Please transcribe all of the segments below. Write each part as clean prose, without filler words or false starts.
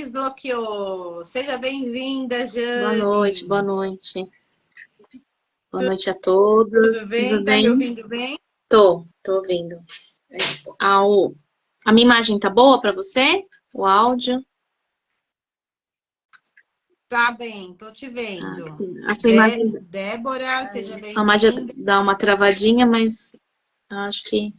desbloqueou. Seja bem-vinda, Boa Jane. noite, boa noite. Boa noite a todos. Tudo bem? Tudo Tá me bem? ouvindo bem? Tô ouvindo. A minha imagem tá boa para você? O áudio? Tá bem, tô te vendo. Sim. A sua imagem, Débora, seja sua imagem bem-vinda. dá uma travadinha, mas acho que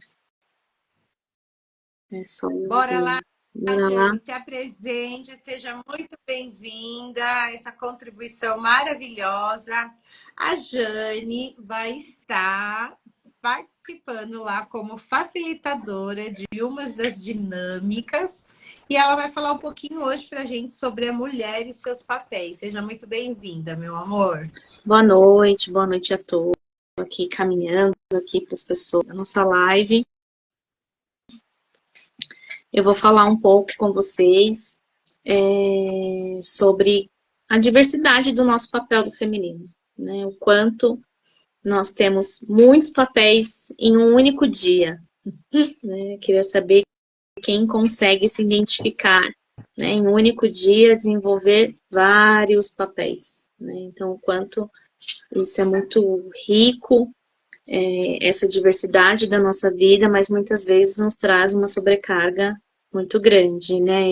é só eu Bora lá, Bora lá. Jane, se apresente, seja muito bem-vinda a essa contribuição maravilhosa. A Jane vai estar participando lá como facilitadora de uma das dinâmicas e ela vai falar um pouquinho hoje para a gente sobre a mulher e seus papéis. Seja muito bem-vinda, meu amor. Boa noite a todos. Tô aqui caminhando aqui para as pessoas da nossa live. Eu vou falar um pouco com vocês sobre a diversidade do nosso papel do feminino, né? O quanto nós temos muitos papéis em um único dia, né? Queria saber quem consegue se identificar, né? Em um único dia, desenvolver vários papéis, né? Então, o quanto isso é muito rico, essa diversidade da nossa vida, mas muitas vezes nos traz uma sobrecarga muito grande, né?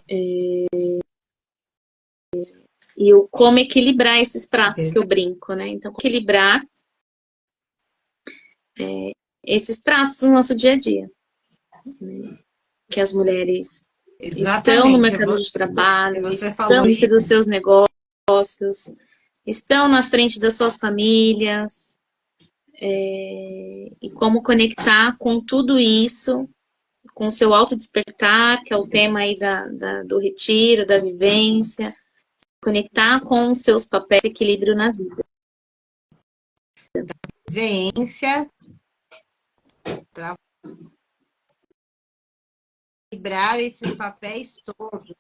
E o como equilibrar esses pratos que eu brinco, né? Então, equilibrar esses pratos no nosso dia a dia, né? Que as mulheres estão no Exatamente. mercado de trabalho, Você estão falou dentro isso. dos seus negócios, estão na frente das suas famílias, e como conectar com tudo isso, com o seu autodespertar, que é o tema aí do retiro, da vivência, conectar com os seus papéis de equilíbrio na vida. Vivência, equilibrar esses papéis todos.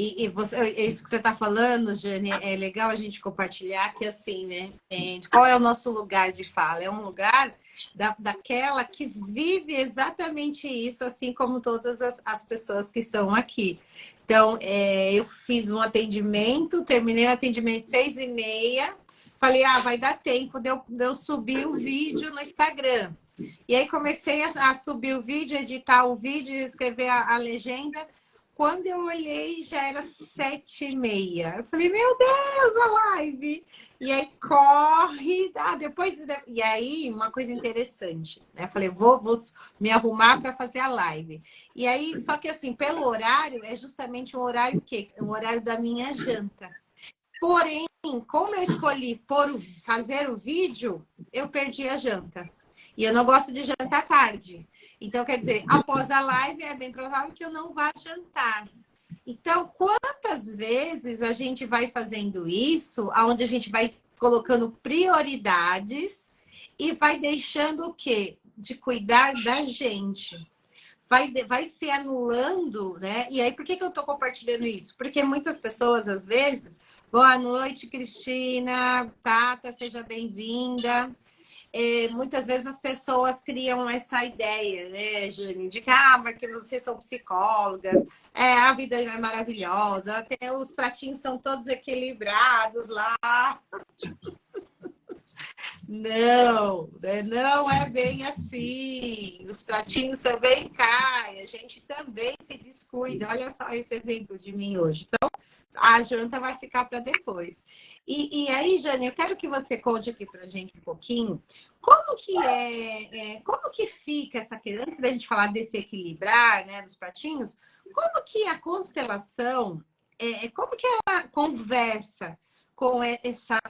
Isso que você está falando, Jane, é legal a gente compartilhar que assim, né? Qual é o nosso lugar de fala? É um lugar daquela que vive exatamente isso, assim como todas as pessoas que estão aqui. Então, eu fiz um atendimento, terminei o atendimento 6h30, falei, vai dar tempo de eu subir o vídeo no Instagram. E aí comecei a subir o vídeo, editar o vídeo, escrever a legenda. Quando eu olhei, já era 7h30. Eu falei, meu Deus, a live! E aí, corre, depois... E aí, uma coisa interessante, né? Eu falei, vou me arrumar para fazer a live. E aí, só que assim, pelo horário, é justamente um horário que o horário da minha janta. Porém, como eu escolhi fazer o vídeo, eu perdi a janta. E eu não gosto de jantar tarde. Então, quer dizer, após a live, é bem provável que eu não vá jantar. Então, quantas vezes a gente vai fazendo isso, onde a gente vai colocando prioridades e vai deixando o quê? De cuidar da gente. Vai se anulando, né? E aí, por que eu estou compartilhando isso? Porque muitas pessoas, às vezes... Boa noite, Cristina. Tata, seja bem-vinda. Muitas vezes as pessoas criam essa ideia, né, Jane, de que, porque vocês são psicólogas, a vida é maravilhosa, até os pratinhos são todos equilibrados lá. Não, não é bem assim. Os pratinhos também caem, a gente também se descuida. Olha só esse exemplo de mim hoje. Então, a janta vai ficar para depois. E aí, Jane, eu quero que você conte aqui para a gente um pouquinho como que fica essa questão, antes da gente falar desse equilibrar, né, dos pratinhos, como que a constelação, como que ela conversa com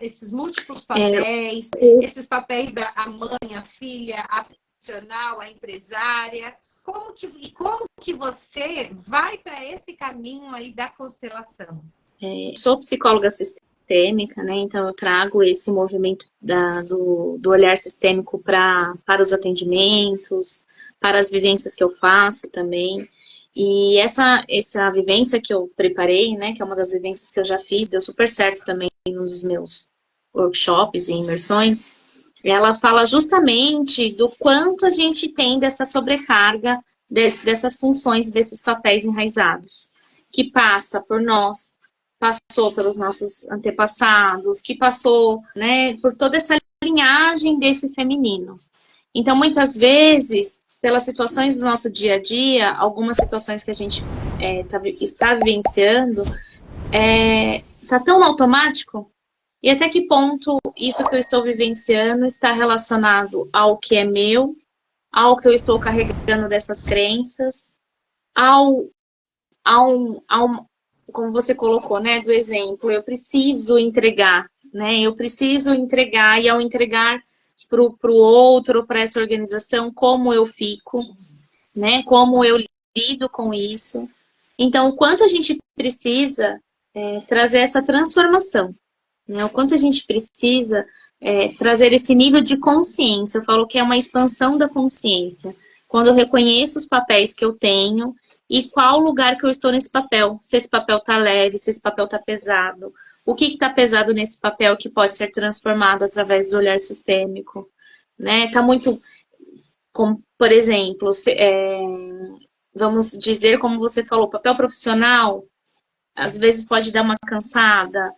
esses múltiplos papéis, esses papéis da mãe, a filha, a profissional, a empresária, como que você vai para esse caminho aí da constelação? Sou psicóloga sistêmica, né? Então eu trago esse movimento do olhar sistêmico para os atendimentos, para as vivências que eu faço também. E essa vivência que eu preparei, né, que é uma das vivências que eu já fiz, deu super certo também nos meus workshops e imersões, ela fala justamente do quanto a gente tem dessa sobrecarga dessas funções, desses papéis enraizados, que passa por nós, passou pelos nossos antepassados, que passou, né, por toda essa linhagem desse feminino. Então, muitas vezes, pelas situações do nosso dia a dia, algumas situações que a gente está vivenciando, está tão automático, e até que ponto isso que eu estou vivenciando está relacionado ao que é meu, ao que eu estou carregando dessas crenças, como você colocou, né, do exemplo, eu preciso entregar, né, eu preciso entregar, e ao entregar para o outro, para essa organização, como eu fico, né, como eu lido com isso. Então, o quanto a gente precisa trazer essa transformação, né, o quanto a gente precisa trazer esse nível de consciência. Eu falo que é uma expansão da consciência. Quando eu reconheço os papéis que eu tenho e qual lugar que eu estou nesse papel. Se esse papel está leve, se esse papel está pesado. O que está pesado nesse papel que pode ser transformado através do olhar sistêmico. Né? Tá muito, como, por exemplo, vamos dizer, como você falou, papel profissional, às vezes pode dar uma cansada,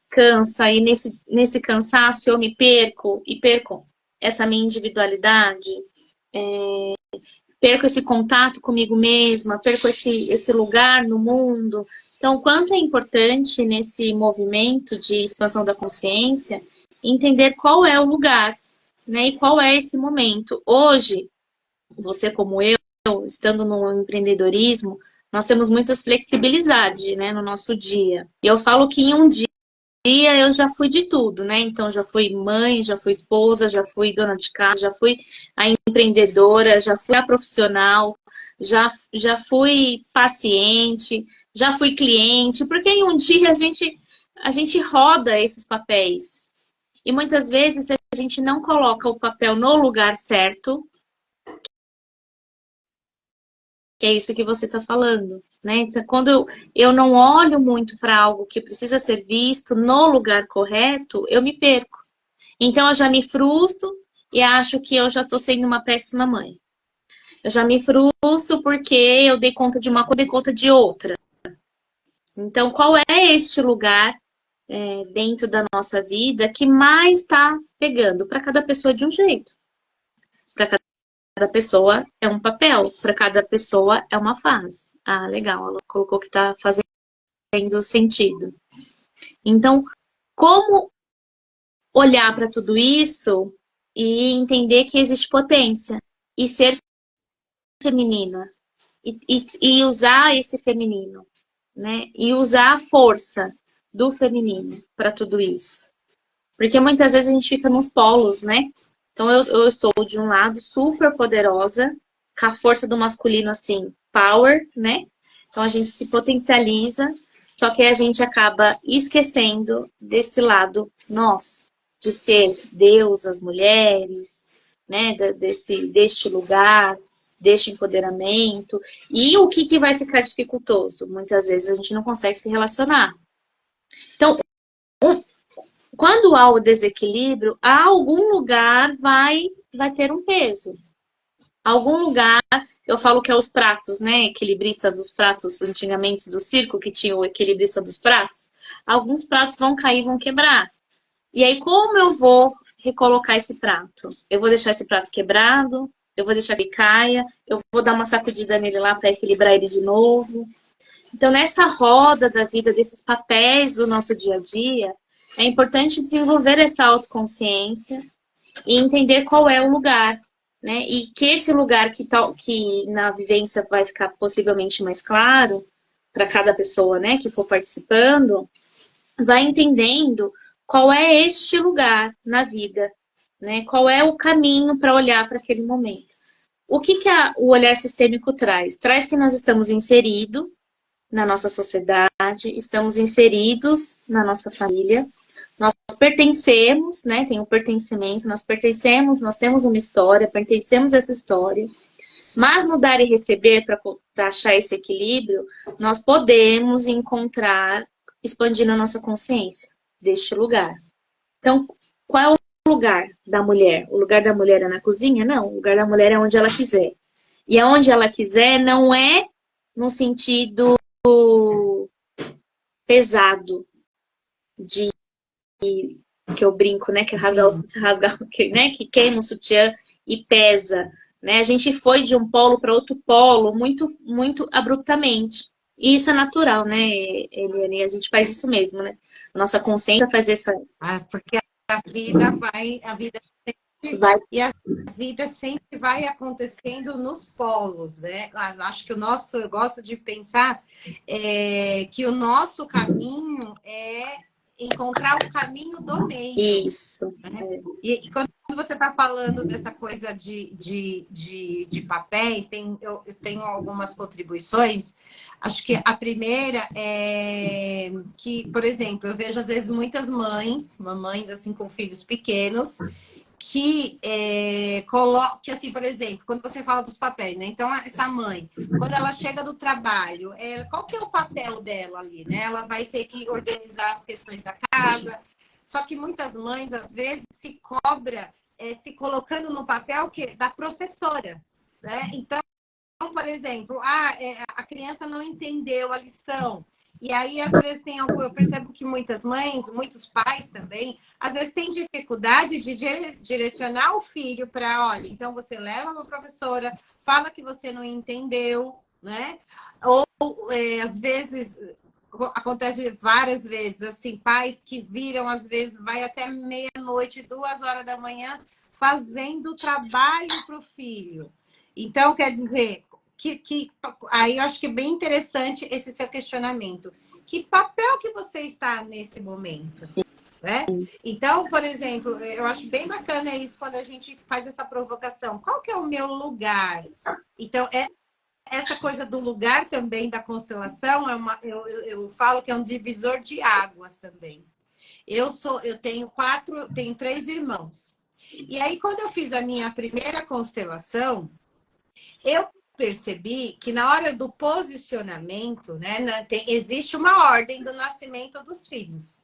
cansa, e nesse cansaço eu me perco, e perco essa minha individualidade, perco esse contato comigo mesma, perco esse lugar no mundo. Então, o quanto é importante nesse movimento de expansão da consciência, entender qual é o lugar, né, e qual é esse momento. Hoje, você como eu, estando no empreendedorismo, nós temos muitas flexibilidades, né, no nosso dia. E eu falo que em um dia eu já fui de tudo, né? Então, já fui mãe, já fui esposa, já fui dona de casa, já fui a empreendedora, já fui a profissional, já fui paciente, já fui cliente, porque em um dia a gente roda esses papéis. E muitas vezes a gente não coloca o papel no lugar certo, que é isso que você está falando, né? Então, quando eu não olho muito para algo que precisa ser visto no lugar correto, eu me perco. Então, eu já me frustro e acho que eu já estou sendo uma péssima mãe. Eu já me frustro porque eu dei conta de uma coisa, dei conta de outra. Então, qual é este lugar dentro da nossa vida que mais está pegando? Para cada pessoa de um jeito. Para cada pessoa é um papel, para cada pessoa é uma fase. Ah, legal, ela colocou que está fazendo sentido. Então, como olhar para tudo isso e entender que existe potência e ser feminina e usar esse feminino, né? E usar a força do feminino para tudo isso. Porque muitas vezes a gente fica nos polos, né? Então eu estou de um lado super poderosa, com a força do masculino assim, power, né? Então a gente se potencializa, só que a gente acaba esquecendo desse lado nosso, de ser deusas, mulheres, né? Deste lugar, deste empoderamento. E o que vai ficar dificultoso? Muitas vezes a gente não consegue se relacionar. Então, quando há o desequilíbrio, algum lugar vai ter um peso. Algum lugar, eu falo que é os pratos, né? Equilibrista dos pratos, antigamente do circo, que tinha o equilibrista dos pratos. Alguns pratos vão cair, vão quebrar. E aí, como eu vou recolocar esse prato? Eu vou deixar esse prato quebrado, eu vou deixar que ele caia, eu vou dar uma sacudida nele lá para equilibrar ele de novo. Então, nessa roda da vida, desses papéis do nosso dia a dia, é importante desenvolver essa autoconsciência e entender qual é o lugar, né? E que esse lugar que na vivência vai ficar possivelmente mais claro para cada pessoa, né, que for participando, vai entendendo qual é este lugar na vida, né? Qual é o caminho para olhar para aquele momento. O que o olhar sistêmico traz? Traz que nós estamos inseridos na nossa sociedade, estamos inseridos na nossa família, nós pertencemos, né? Tem o pertencimento, nós pertencemos, nós temos uma história, pertencemos a essa história, mas no dar e receber, para achar esse equilíbrio, nós podemos encontrar, expandindo a nossa consciência deste lugar. Então, qual é o lugar da mulher? O lugar da mulher é na cozinha? Não, o lugar da mulher é onde ela quiser. E aonde ela quiser não é no sentido pesado de que eu brinco, né? Que rasgar, né? Que queima o sutiã e pesa, né? A gente foi de um polo para outro polo muito, muito abruptamente. E isso é natural, né, Eliane? A gente faz isso mesmo, né? Nossa consciência faz isso. Porque a vida vai, Vai. e a vida sempre vai acontecendo nos polos, né? Acho que eu gosto de pensar que o nosso caminho é encontrar o caminho do meio. Isso. Né? E quando você está falando dessa coisa de papéis, eu tenho algumas contribuições. Acho que a primeira é que, por exemplo, eu vejo às vezes muitas mamães assim com filhos pequenos, que coloque, assim, por exemplo, quando você fala dos papéis, né? Então, essa mãe, quando ela chega do trabalho, qual que é o papel dela ali, né? Ela vai ter que organizar as questões da casa. Só que muitas mães, às vezes, se cobra se colocando no papel da professora, né? Então, por exemplo, a criança não entendeu a lição. E aí, às vezes, eu percebo que muitas mães, muitos pais também, às vezes têm dificuldade de direcionar o filho para, olha, então você leva uma professora, fala que você não entendeu, né? Ou, às vezes, acontece várias vezes, assim, pais que viram, às vezes, vai até meia-noite, 2 horas da manhã, fazendo trabalho para o filho. Então, quer dizer, aí eu acho que é bem interessante esse seu questionamento. Que papel que você está nesse momento? Né? Então, por exemplo, eu acho bem bacana isso quando a gente faz essa provocação. Qual que é o meu lugar? Então, essa coisa do lugar também da constelação, eu falo que é um divisor de águas também. Eu tenho 3 irmãos. E aí, quando eu fiz a minha primeira constelação, eu percebi que na hora do posicionamento, né, existe uma ordem do nascimento dos filhos.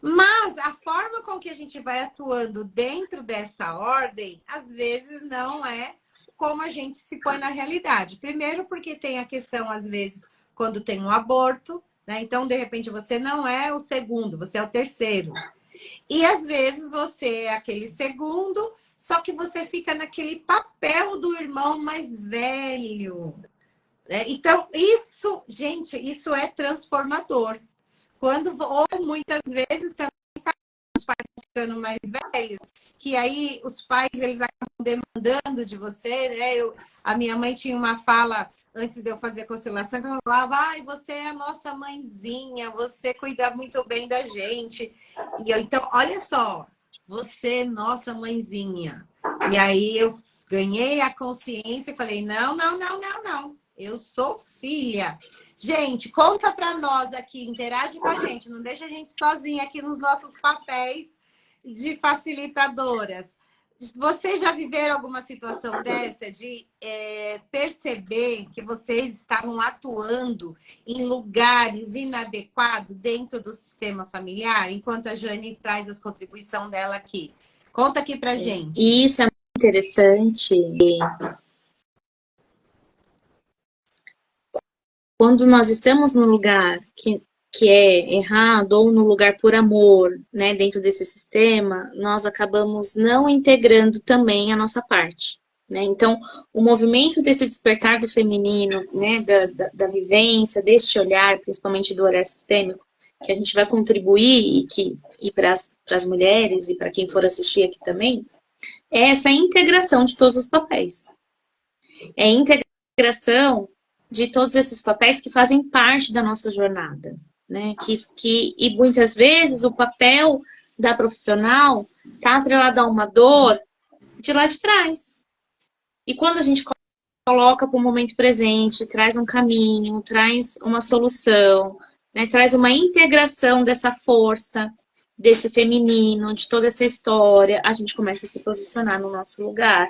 Mas a forma com que a gente vai atuando dentro dessa ordem, às vezes não é como a gente se põe na realidade. Primeiro porque tem a questão, às vezes, quando tem um aborto, né? Então, de repente, você não é o segundo, você é o terceiro. E às vezes você é aquele segundo, só que você fica naquele papel do irmão mais velho. Né? Então, isso, gente, isso é transformador. Ou muitas vezes também os pais ficando mais velhos, que aí os pais eles acabam demandando de você, né? A minha mãe tinha uma fala antes de eu fazer a constelação, que ela falava, você é a nossa mãezinha, você cuida muito bem da gente. E então, olha só, você é nossa mãezinha. E aí eu ganhei a consciência e falei, não. Eu sou filha. Gente, conta para nós aqui, interage com a gente, não deixa a gente sozinha aqui nos nossos papéis de facilitadoras. Vocês já viveram alguma situação dessa de perceber que vocês estavam atuando em lugares inadequados dentro do sistema familiar? Enquanto a Jane traz as contribuições dela aqui. Conta aqui pra gente. Isso é muito interessante. Quando nós estamos num lugar que é errado ou no lugar por amor, né, dentro desse sistema, nós acabamos não integrando também a nossa parte, né? Então, o movimento desse despertar do feminino, né, da vivência, deste olhar, principalmente do olhar sistêmico, que a gente vai contribuir e para as mulheres e para quem for assistir aqui também, é essa integração de todos os papéis. É a integração de todos esses papéis que fazem parte da nossa jornada, né? E muitas vezes o papel da profissional está atrelado a uma dor de lá de trás. E quando a gente coloca para o momento presente, traz um caminho, traz uma solução, né? Traz uma integração dessa força, desse feminino, de toda essa história, a gente começa a se posicionar no nosso lugar.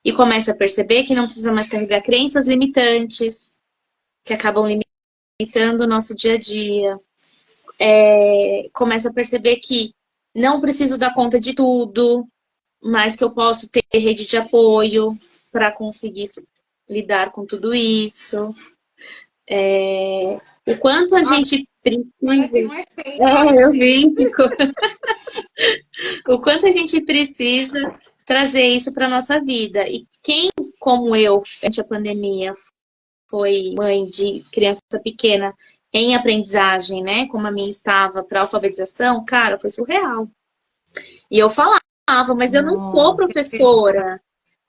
E começa a perceber que não precisa mais carregar crenças limitantes, que acabam limitando o nosso dia a dia. Começa a perceber que não preciso dar conta de tudo, mas que eu posso ter rede de apoio para conseguir lidar com tudo isso. O quanto a gente Agora tem precisa... um efeito aí, eu gente. vi, ficou... O quanto a gente precisa trazer isso para nossa vida. E quem, como eu, durante a pandemia, foi mãe de criança pequena em aprendizagem, né? Como a minha estava para alfabetização, cara, foi surreal. E eu falava, mas eu não sou Nossa, professora.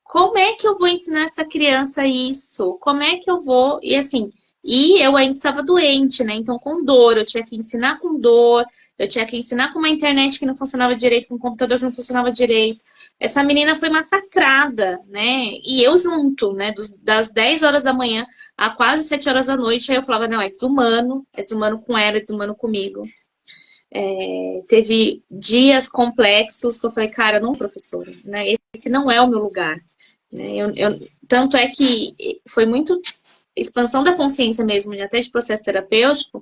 Como é que eu vou ensinar essa criança isso? Como é que eu vou? E assim, e eu ainda estava doente, né? Então, com dor, eu tinha que ensinar com dor, eu tinha que ensinar com uma internet que não funcionava direito, com um computador que não funcionava direito. Essa menina foi massacrada, né? E eu junto, né? Das 10 horas da manhã a quase 7 horas da noite, aí eu falava, não, é desumano com ela, é desumano comigo. Teve dias complexos que eu falei, cara, não, professora, né? Esse não é o meu lugar. Né? Tanto é que foi muito expansão da consciência mesmo, até de processo terapêutico,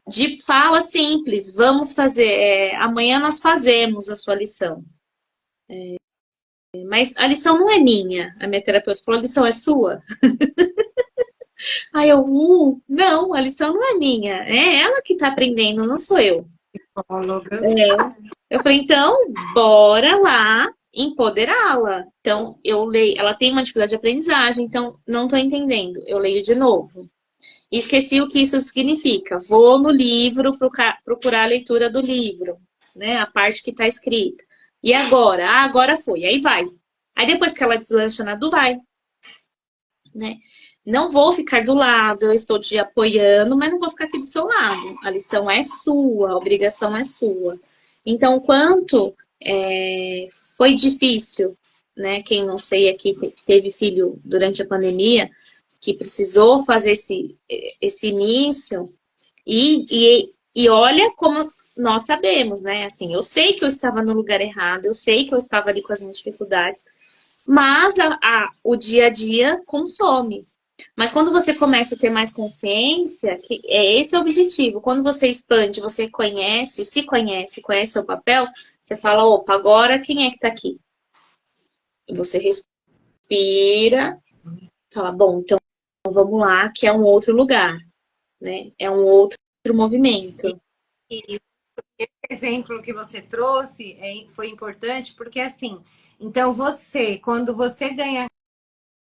de fala simples, vamos fazer, amanhã nós fazemos a sua lição. Mas a lição não é minha, a minha terapeuta falou, a lição é sua. Aí eu, não, a lição não é minha, é ela que está aprendendo, não sou eu. psicóloga. Eu falei, então, bora lá empoderá-la. Então, eu leio, ela tem uma dificuldade de aprendizagem, então não estou entendendo. Eu leio de novo. E esqueci o que isso significa. Vou no livro procurar a leitura do livro, né? A parte que está escrita. E agora? Ah, agora foi. Aí vai. Aí depois que ela deslancha na do vai, né? Não vou ficar do lado, eu estou te apoiando, mas não vou ficar aqui do seu lado. A lição é sua, a obrigação é sua. Então, quanto foi difícil, né? Quem não sei aqui teve filho durante a pandemia, que precisou fazer esse início, e olha como nós sabemos, né? Assim, eu sei que eu estava no lugar errado, eu sei que eu estava ali com as minhas dificuldades, mas o dia a dia consome. Mas quando você começa a ter mais consciência, que esse é o objetivo. Quando você expande, você conhece seu papel, você fala, opa, agora quem é que tá aqui? E você respira, fala, bom, então vamos lá, que é um outro lugar, né? É um outro movimento. E esse exemplo que você trouxe foi importante porque, assim, então quando você ganha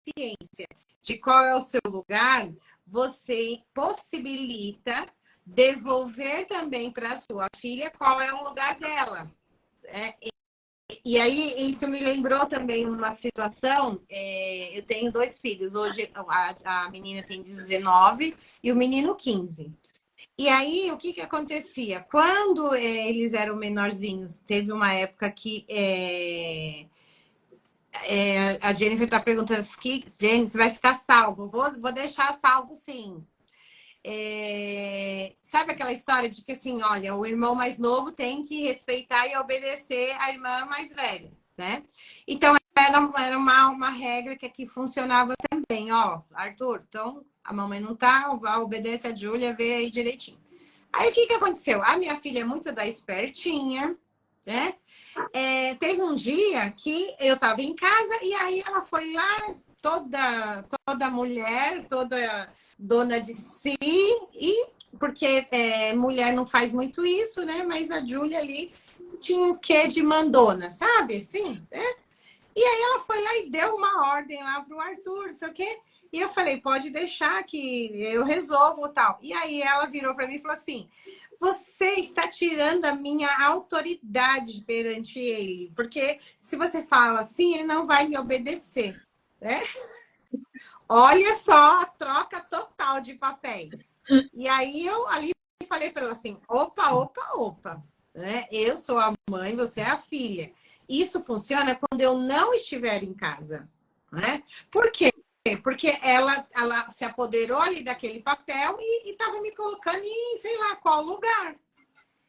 consciência de qual é o seu lugar, você possibilita devolver também para a sua filha qual é o lugar dela. E aí, isso me lembrou também uma situação. Eu tenho 2 filhos. Hoje, a menina tem 19 e o menino 15. E aí, o que acontecia? Quando eles eram menorzinhos, teve uma época que a Jennifer está perguntando se Jennifer vai ficar salvo. Vou deixar salvo, sim. Sabe aquela história de que, assim, olha, o irmão mais novo tem que respeitar e obedecer a irmã mais velha, né? Então, era uma regra que aqui funcionava também. Ó, Arthur, então a mamãe não tá, obedece a Júlia, vê aí direitinho. Aí, o que aconteceu? A minha filha é muito da espertinha, né? Teve um dia que eu estava em casa e aí ela foi lá, toda mulher, toda dona de si, e porque mulher não faz muito isso, né? Mas a Júlia ali tinha um quê de mandona, sabe? Assim, né? E aí ela foi lá e deu uma ordem lá pro Arthur, sei o quê. E eu falei, pode deixar que eu resolvo tal. E aí ela virou para mim e falou assim, você está tirando a minha autoridade perante ele. Porque se você fala assim, ele não vai me obedecer, né? Olha só a troca total de papéis. E aí eu ali falei para ela assim, opa. Né? Eu sou a mãe, você é a filha. Isso funciona quando eu não estiver em casa. Né? Por quê? Porque ela se apoderou ali daquele papel e estava me colocando em sei lá qual lugar.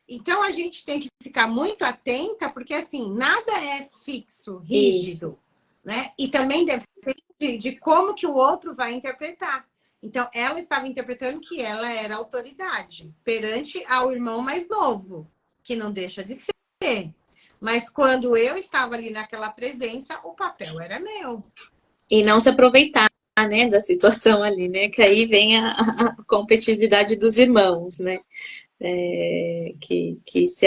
Então a gente tem que ficar muito atenta, porque assim, nada é fixo, rígido. Né? E também depende de como que o outro vai interpretar. Então, ela estava interpretando que ela era autoridade perante ao irmão mais novo, que não deixa de ser. Mas quando eu estava ali naquela presença, o papel era meu. E não se aproveitar, né, da situação ali, né? Que aí vem a competitividade dos irmãos, né? Que se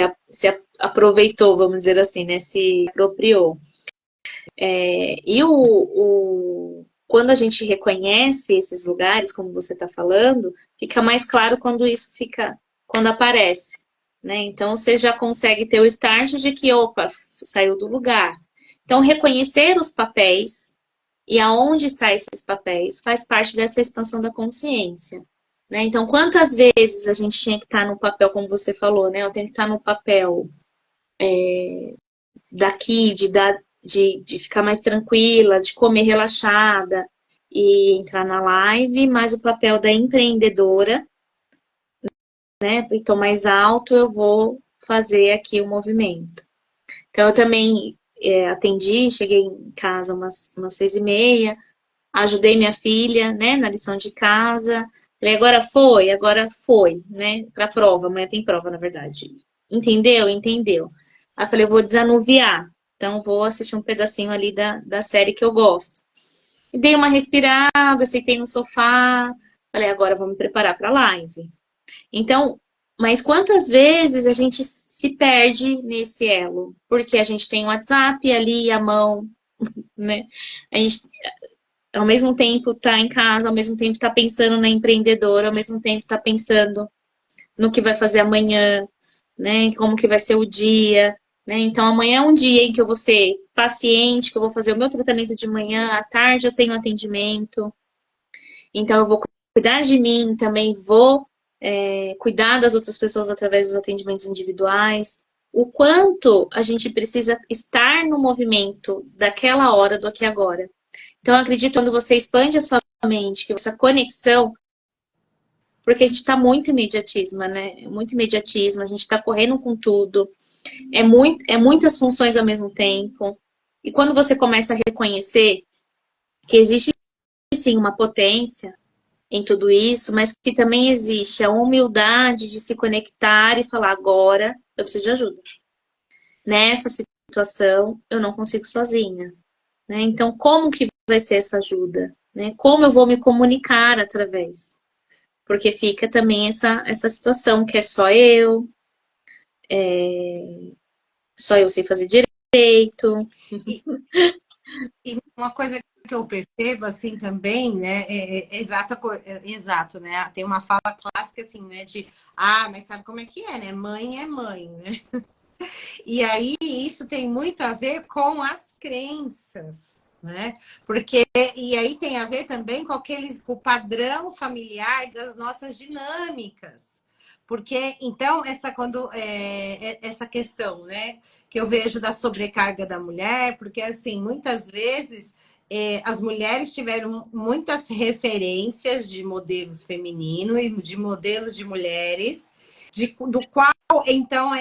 aproveitou, vamos dizer assim, né? Se apropriou. E quando a gente reconhece esses lugares, como você está falando, fica mais claro quando aparece, né? Então você já consegue ter o start de que, opa, saiu do lugar. Então, reconhecer os papéis e aonde estão esses papéis faz parte dessa expansão da consciência, né? Então, quantas vezes a gente tinha que estar no papel, como você falou, né? Eu tenho que estar no papel daqui, de ficar mais tranquila, de comer relaxada e entrar na live, mas o papel da empreendedora, né? E tô mais alto, eu vou fazer aqui o movimento. Então, eu também atendi, cheguei em casa umas 6h30, ajudei minha filha, né, na lição de casa. Falei, agora foi, né, pra prova. Amanhã tem prova, na verdade. Entendeu? Entendeu. Aí falei, eu vou desanuviar. Então, vou assistir um pedacinho ali da série que eu gosto. E dei uma respirada, sentei no sofá. Falei, agora vou me preparar pra live. Então, mas quantas vezes a gente se perde nesse elo? Porque a gente tem o WhatsApp ali à mão, né? A gente, ao mesmo tempo, tá em casa, ao mesmo tempo tá pensando na empreendedora, ao mesmo tempo tá pensando no que vai fazer amanhã, né? Como que vai ser o dia, né? Então, amanhã é um dia em que eu vou ser paciente, que eu vou fazer o meu tratamento de manhã, à tarde eu tenho atendimento. Então, eu vou cuidar de mim, também vou cuidar das outras pessoas através dos atendimentos individuais. O quanto a gente precisa estar no movimento daquela hora, do aqui e agora. Então, eu acredito que quando você expande a sua mente, que essa conexão, porque a gente está muito imediatismo, né? Muito imediatismo, a gente está correndo com tudo, muitas funções ao mesmo tempo. E quando você começa a reconhecer que existe sim uma potência em tudo isso, mas que também existe a humildade de se conectar e falar, agora eu preciso de ajuda. Nessa situação, eu não consigo sozinha. Né? Então, como que vai ser essa ajuda? Né? Como eu vou me comunicar através? Porque fica também essa situação que é só eu sei fazer direito. E uma coisa que eu percebo assim também, né, exato, né? Tem uma fala clássica assim, né, de mas sabe como é que é mãe, né? E aí isso tem muito a ver com as crenças, né? Porque e aí tem a ver também com o padrão familiar das nossas dinâmicas. Porque, então, essa questão, né, que eu vejo da sobrecarga da mulher, porque, assim, muitas vezes as mulheres tiveram muitas referências de modelos femininos e de modelos de mulheres, do qual, então,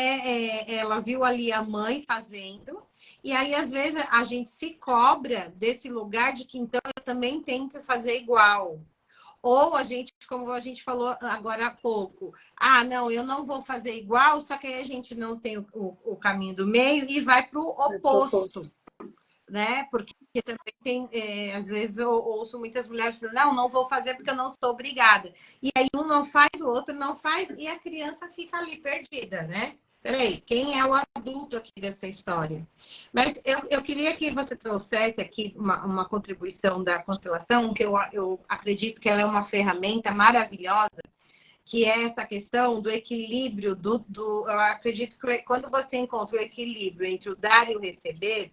ela viu ali a mãe fazendo, e aí, às vezes, a gente se cobra desse lugar de que, então, eu também tenho que fazer igual. Ou a gente, como a gente falou agora há pouco, não, eu não vou fazer igual, só que aí a gente não tem o caminho do meio e vai para o oposto, né? Porque também tem, às vezes eu ouço muitas mulheres dizendo, não vou fazer porque eu não sou obrigada. E aí um não faz, o outro não faz, e a criança fica ali perdida, né? Peraí, quem é o adulto aqui dessa história? Mas eu queria que você trouxesse aqui uma contribuição da constelação, que eu acredito que ela é uma ferramenta maravilhosa, que é essa questão do equilíbrio, eu acredito que quando você encontra o equilíbrio entre o dar e o receber,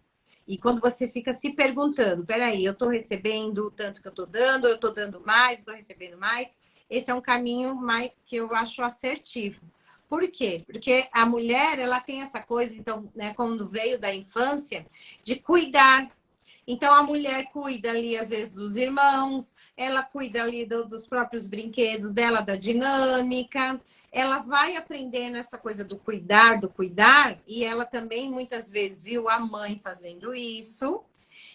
e quando você fica se perguntando, peraí, eu estou recebendo o tanto que eu estou dando, eu estou dando mais, estou recebendo mais, esse é um caminho mais que eu acho assertivo. Por quê? Porque a mulher, ela tem essa coisa, então, né, quando veio da infância, de cuidar. Então, a mulher cuida ali, às vezes, dos irmãos, ela cuida ali dos próprios brinquedos dela, da dinâmica. Ela vai aprendendo essa coisa do cuidar, e ela também, muitas vezes, viu a mãe fazendo isso.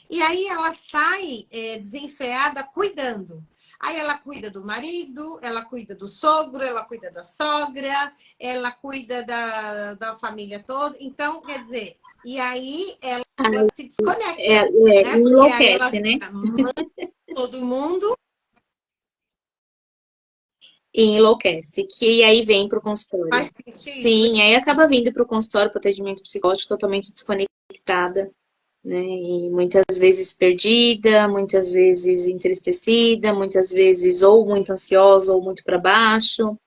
E aí ela sai desenfreada cuidando. Aí ela cuida do marido, ela cuida do sogro, ela cuida da sogra, ela cuida da família toda. Então, quer dizer, e aí ela se desconecta. Né? Enlouquece, né? todo mundo. E enlouquece, que aí vem para o consultório. Faz sentido? Sim, aí acaba vindo para o consultório, para o atendimento psicológico totalmente desconectada, né? E muitas vezes perdida, muitas vezes entristecida, muitas vezes ou muito ansiosa ou muito para baixo.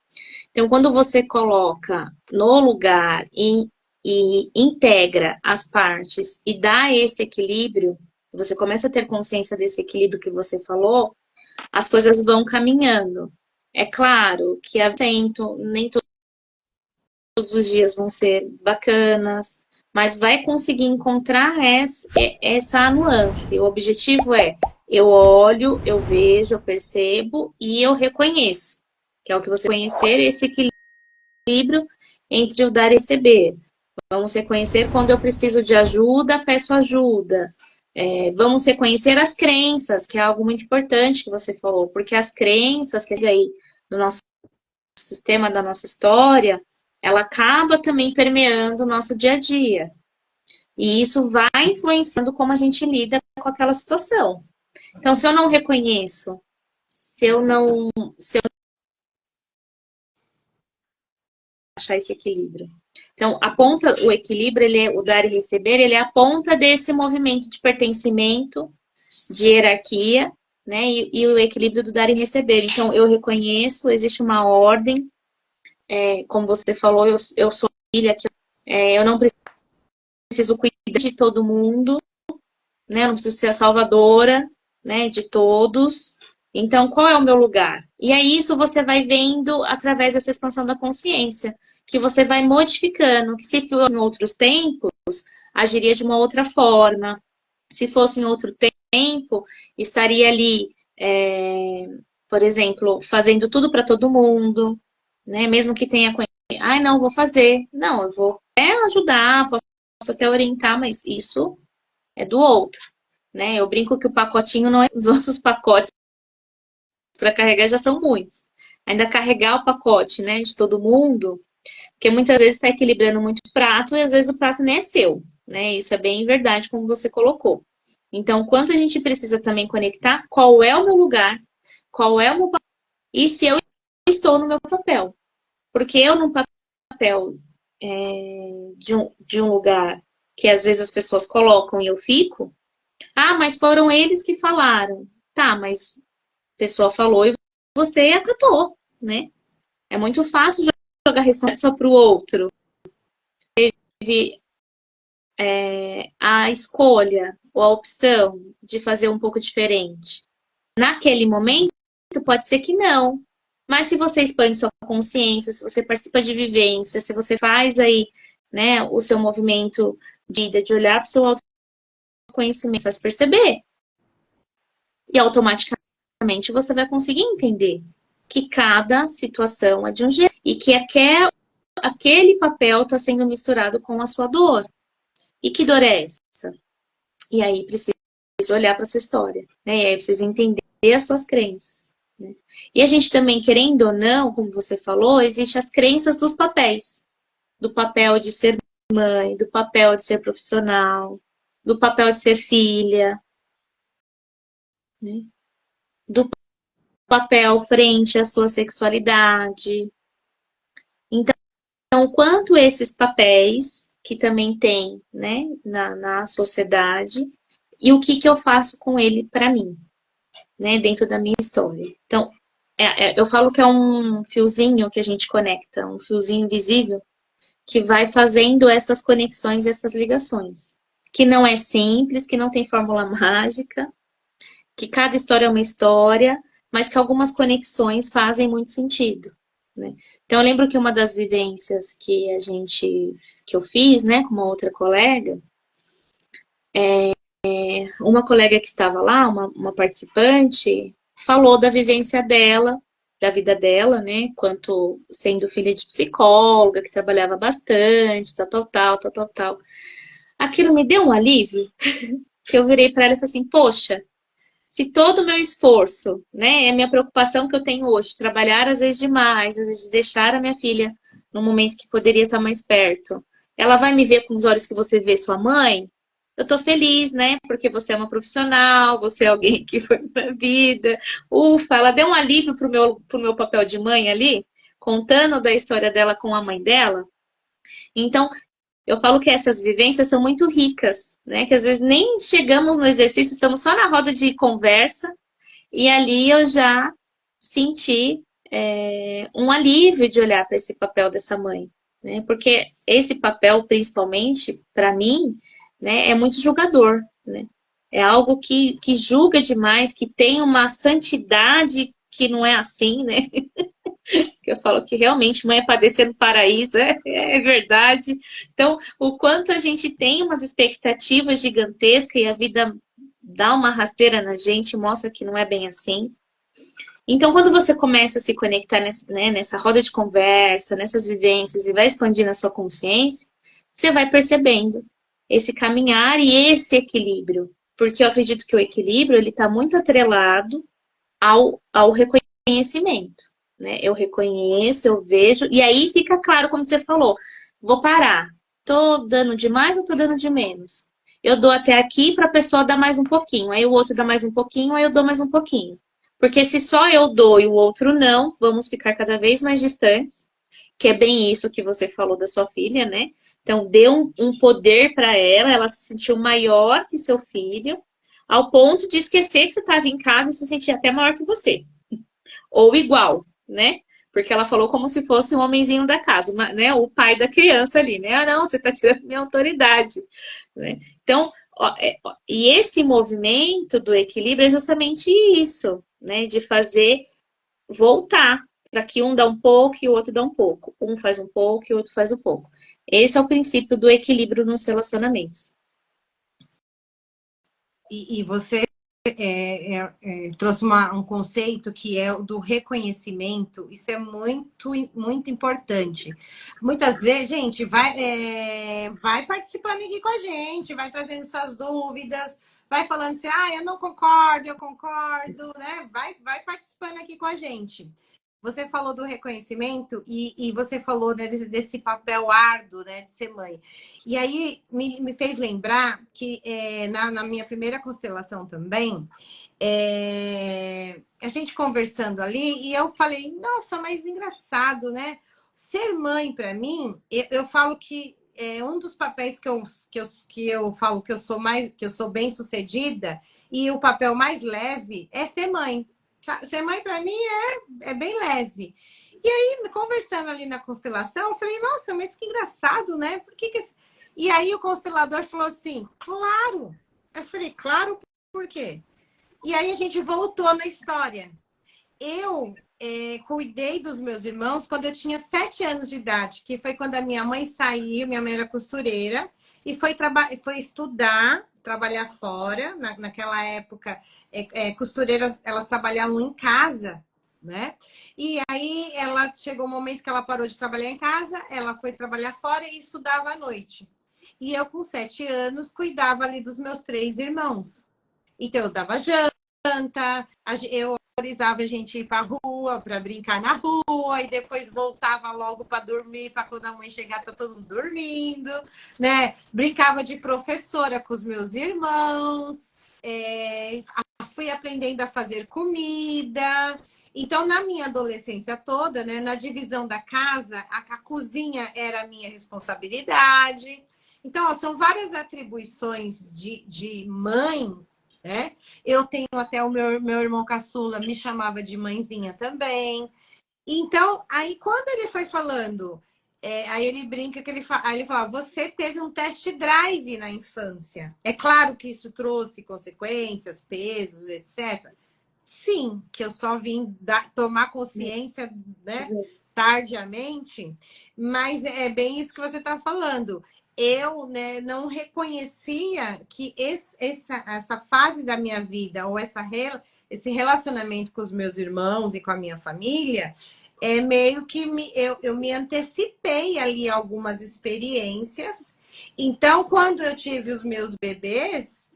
Então, quando você coloca no lugar e integra as partes e dá esse equilíbrio, você começa a ter consciência desse equilíbrio que você falou, as coisas vão caminhando. É claro que nem todos os dias vão ser bacanas, mas vai conseguir encontrar essa nuance. O objetivo é, eu olho, eu vejo, eu percebo e eu reconheço, que é o que você conhecer, esse equilíbrio entre o dar e receber. Vamos reconhecer quando eu preciso de ajuda, peço ajuda. Vamos reconhecer as crenças, que é algo muito importante que você falou, porque as crenças que aí do nosso sistema, da nossa história, ela acaba também permeando o nosso dia a dia. E isso vai influenciando como a gente lida com aquela situação. Então, se eu não reconheço, se eu achar esse equilíbrio. Então, o equilíbrio, o dar e receber, ele é a ponta desse movimento de pertencimento, de hierarquia, né? E o equilíbrio do dar e receber. Então, eu reconheço, existe uma ordem, como você falou, eu sou filha, eu não preciso cuidar de todo mundo, né? Eu não preciso ser a salvadora, né, de todos. Então, qual é o meu lugar? E aí, isso você vai vendo através dessa expansão da consciência, que você vai modificando, que se fosse em outros tempos, agiria de uma outra forma. Se fosse em outro tempo, estaria ali, por exemplo, fazendo tudo para todo mundo, né? Mesmo que tenha... Ai, não, vou fazer. Não, eu vou ajudar, posso até orientar, mas isso é do outro, né? Eu brinco que o pacotinho não é... Os nossos pacotes para carregar já são muitos. Ainda carregar o pacote, né, de todo mundo, porque muitas vezes está equilibrando muito o prato e às vezes o prato nem é seu, né? Isso é bem verdade, como você colocou. Então, quanto a gente precisa também conectar qual é o meu lugar, qual é o meu papel, e se eu estou no meu papel. Porque eu, num papel de um lugar que às vezes as pessoas colocam e eu fico, mas foram eles que falaram. Tá, mas a pessoa falou e você acatou, né? É muito fácil jogar a responsabilidade só para o outro. Teve a escolha ou a opção de fazer um pouco diferente. Naquele momento, pode ser que não. Mas se você expande sua consciência, se você participa de vivência, se você faz aí, né, o seu movimento de vida, de olhar para o seu autoconhecimento, você vai perceber. E automaticamente você vai conseguir entender que cada situação é de um jeito e que aquele papel está sendo misturado com a sua dor. E que dor é essa? E aí precisa olhar para a sua história, né? E aí precisa entender as suas crenças. Né? E a gente também, querendo ou não, como você falou, existem as crenças dos papéis. Do papel de ser mãe, do papel de ser profissional, do papel de ser filha, né? Do papel frente à sua sexualidade. Então, quanto esses papéis que também tem, né, na sociedade, e o que eu faço com ele para mim, né, dentro da minha história. Então, eu falo que é um fiozinho que a gente conecta, um fiozinho invisível, que vai fazendo essas conexões, essas ligações. Que não é simples, que não tem fórmula mágica, que cada história é uma história, mas que algumas conexões fazem muito sentido. Né? Então, eu lembro que uma das vivências que eu fiz, né, com uma outra colega, uma colega que estava lá, uma participante, falou da vivência dela, da vida dela, né, quanto sendo filha de psicóloga, que trabalhava bastante, tal. Aquilo me deu um alívio, que eu virei para ela e falei assim, poxa, se todo o meu esforço, né, é a minha preocupação que eu tenho hoje, trabalhar às vezes demais, às vezes deixar a minha filha no momento que poderia estar mais perto, ela vai me ver com os olhos que você vê sua mãe? eu tô feliz, né? Porque você é uma profissional, você é alguém que foi pra vida. Ufa, ela deu um alívio pro meu papel de mãe ali, contando da história dela com a mãe dela. Então, eu falo que essas vivências são muito ricas, né? Que às vezes nem chegamos no exercício, estamos só na roda de conversa, e ali eu já senti um alívio de olhar para esse papel dessa mãe, né? Porque esse papel, principalmente, para mim, né, é muito julgador, né? É algo que julga demais, que tem uma santidade que não é assim, né? Que eu falo que realmente mãe é padecer no paraíso, é verdade. Então, o quanto a gente tem umas expectativas gigantescas e a vida dá uma rasteira na gente, mostra que não é bem assim. Então, quando você começa a se conectar nessa roda de conversa, nessas vivências e vai expandindo a sua consciência, você vai percebendo esse caminhar e esse equilíbrio. Porque eu acredito que o equilíbrio ele está muito atrelado ao reconhecimento, né? Eu reconheço, eu vejo, e aí fica claro, como você falou, vou parar. Tô dando de mais ou tô dando de menos? Eu dou até aqui para a pessoa dar mais um pouquinho, aí o outro dá mais um pouquinho, aí eu dou mais um pouquinho. Porque se só eu dou e o outro não, vamos ficar cada vez mais distantes, que é bem isso que você falou da sua filha, né? Então, deu um poder para ela se sentiu maior que seu filho, ao ponto de esquecer que você estava em casa e se sentir até maior que você. Ou igual, né? Porque ela falou como se fosse um homenzinho da casa, né? O pai da criança ali, né? Ah, não, você está tirando minha autoridade, né? Então, e esse movimento do equilíbrio é justamente isso, né? De fazer voltar para que um dá um pouco e o outro dá um pouco. Um faz um pouco e o outro faz um pouco. Esse é o princípio do equilíbrio nos relacionamentos. E você trouxe um conceito que é o do reconhecimento. Isso é muito, muito importante. Muitas vezes, gente, vai participando aqui com a gente, vai trazendo suas dúvidas, vai falando assim, eu não concordo, eu concordo, né? Vai participando aqui com a gente. Você falou do reconhecimento e você falou, né, desse papel árduo, né, de ser mãe. E aí me fez lembrar que na minha primeira constelação também, a gente conversando ali, e eu falei, nossa, mas engraçado, né? Ser mãe, para mim, eu falo que é um dos papéis que eu falo que eu sou bem-sucedida, e o papel mais leve é ser mãe. Ser mãe, para mim, é bem leve. E aí, conversando ali na constelação, eu falei, nossa, mas que engraçado, né? Por que que... E aí o constelador falou assim, claro. Eu falei, claro, por quê? E aí a gente voltou na história. Eu cuidei dos meus irmãos quando eu tinha 7 anos de idade, que foi quando a minha mãe saiu, minha mãe era costureira, e foi estudar, trabalhar fora. Naquela época, costureiras, elas trabalhavam em casa, né? E aí ela chegou um momento que ela parou de trabalhar em casa, ela foi trabalhar fora e estudava à noite. E eu, com 7 anos, cuidava ali dos meus 3 irmãos. Então, eu dava janta, eu autorizava a gente ir para a rua, para brincar na rua, e depois voltava logo para dormir, para quando a mãe chegar, tá todo mundo dormindo, né? Brincava de professora com os meus irmãos, fui aprendendo a fazer comida. Então, na minha adolescência toda, né, na divisão da casa, a cozinha era a minha responsabilidade. Então, ó, são várias atribuições de mãe, né? Eu tenho até o meu irmão caçula me chamava de mãezinha também. Então, aí quando ele foi falando, aí ele brinca que aí ele fala, você teve um test drive na infância. É claro que isso trouxe consequências, pesos, etc. Sim, que eu só vim tomar consciência, né, tardiamente, mas é bem isso que você está falando. Eu, né, não reconhecia que essa fase da minha vida, ou esse relacionamento com os meus irmãos e com a minha família, meio que eu me antecipei ali a algumas experiências. Então, quando eu tive os meus bebês,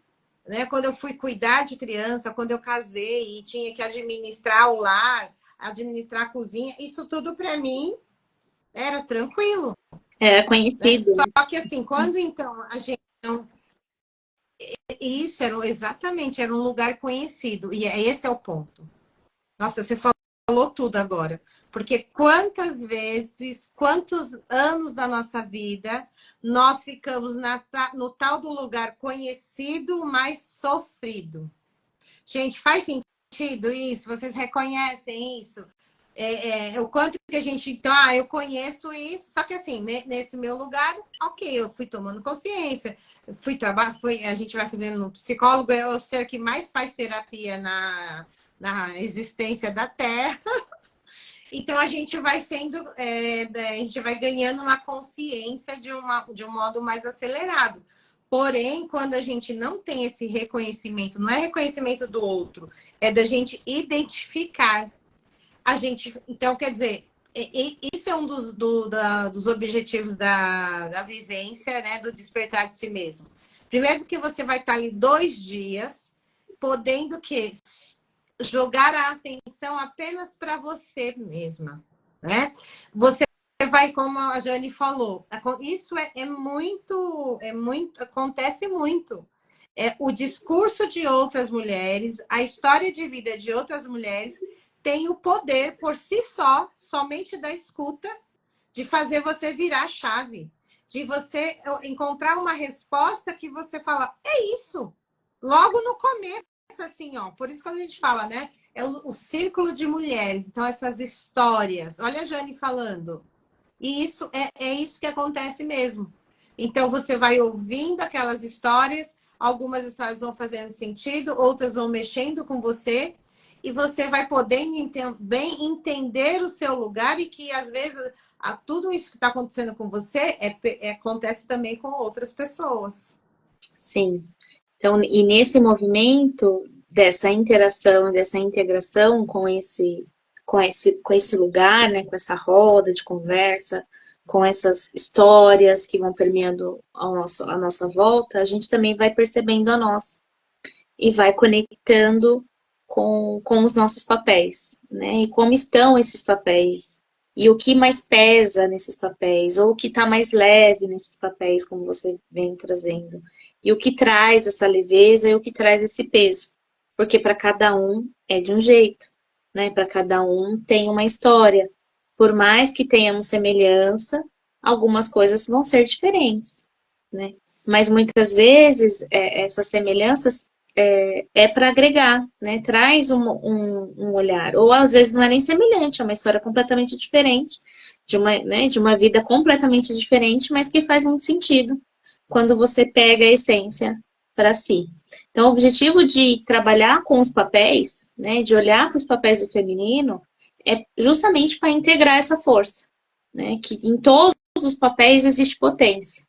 né, quando eu fui cuidar de criança, quando eu casei e tinha que administrar o lar, administrar a cozinha, isso tudo para mim era tranquilo. Era conhecido. Né? Só que assim, quando então a gente isso era exatamente, era um lugar conhecido. E esse é o ponto. Nossa, você falou tudo agora. Porque quantas vezes, quantos anos da nossa vida nós ficamos no tal do lugar conhecido, mas sofrido. Gente, faz sentido isso? Vocês reconhecem isso? O quanto que a gente... Então, eu conheço isso, só que assim, nesse meu lugar, ok, eu fui tomando consciência, fui trabalhar, a gente vai fazendo no psicólogo, é o ser que mais faz terapia na existência da Terra. Então, a gente vai sendo, a gente vai ganhando uma consciência de um modo mais acelerado. Porém, quando a gente não tem esse reconhecimento, não é reconhecimento do outro, é da gente identificar. Então, quer dizer, isso é um dos objetivos da vivência, né? Do despertar de si mesmo. Primeiro que você vai estar ali 2 dias, podendo que jogar a atenção apenas para você mesma, né? Você vai, como a Jane falou, isso acontece muito. O discurso de outras mulheres, a história de vida de outras mulheres tem o poder por si só, somente da escuta, de fazer você virar a chave, de você encontrar uma resposta que você fala, é isso, logo no começo, assim, ó. Por isso quando a gente fala, né, é o círculo de mulheres, então essas histórias, olha a Jane falando, e isso é isso que acontece mesmo. Então você vai ouvindo aquelas histórias, algumas histórias vão fazendo sentido, outras vão mexendo com você, e você vai poder bem entender o seu lugar e que, às vezes, tudo isso que está acontecendo com você acontece também com outras pessoas. Sim. Então, e nesse movimento dessa interação, dessa integração com esse lugar, né, com essa roda de conversa, com essas histórias que vão permeando a nossa volta, a gente também vai percebendo a nossa e vai conectando com os nossos papéis, né? E como estão esses papéis, e o que mais pesa nesses papéis, ou o que está mais leve nesses papéis, como você vem trazendo, e o que traz essa leveza e o que traz esse peso, porque para cada um é de um jeito, né? Para cada um tem uma história, por mais que tenhamos semelhança, algumas coisas vão ser diferentes, né? Mas muitas vezes essas semelhanças para agregar, né? Traz um olhar. Ou às vezes não é nem semelhante, é uma história completamente diferente, de uma vida completamente diferente, mas que faz muito sentido quando você pega a essência para si. Então, o objetivo de trabalhar com os papéis, né? De olhar para os papéis do feminino, é justamente para integrar essa força, né? Que em todos os papéis existe potência.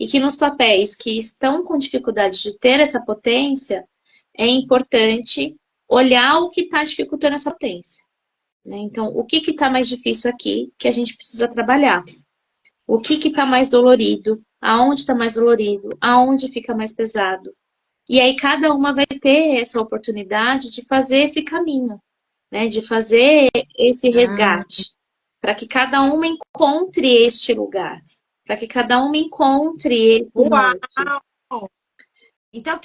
E que nos papéis que estão com dificuldade de ter essa potência, é importante olhar o que está dificultando essa potência, né? Então, o que está mais difícil aqui que a gente precisa trabalhar? O que está mais dolorido? Aonde está mais dolorido? Aonde fica mais pesado? E aí cada uma vai ter essa oportunidade de fazer esse caminho, né? De fazer esse resgate, para que cada uma encontre este lugar, para que cada uma encontre esse norte. Uau! Então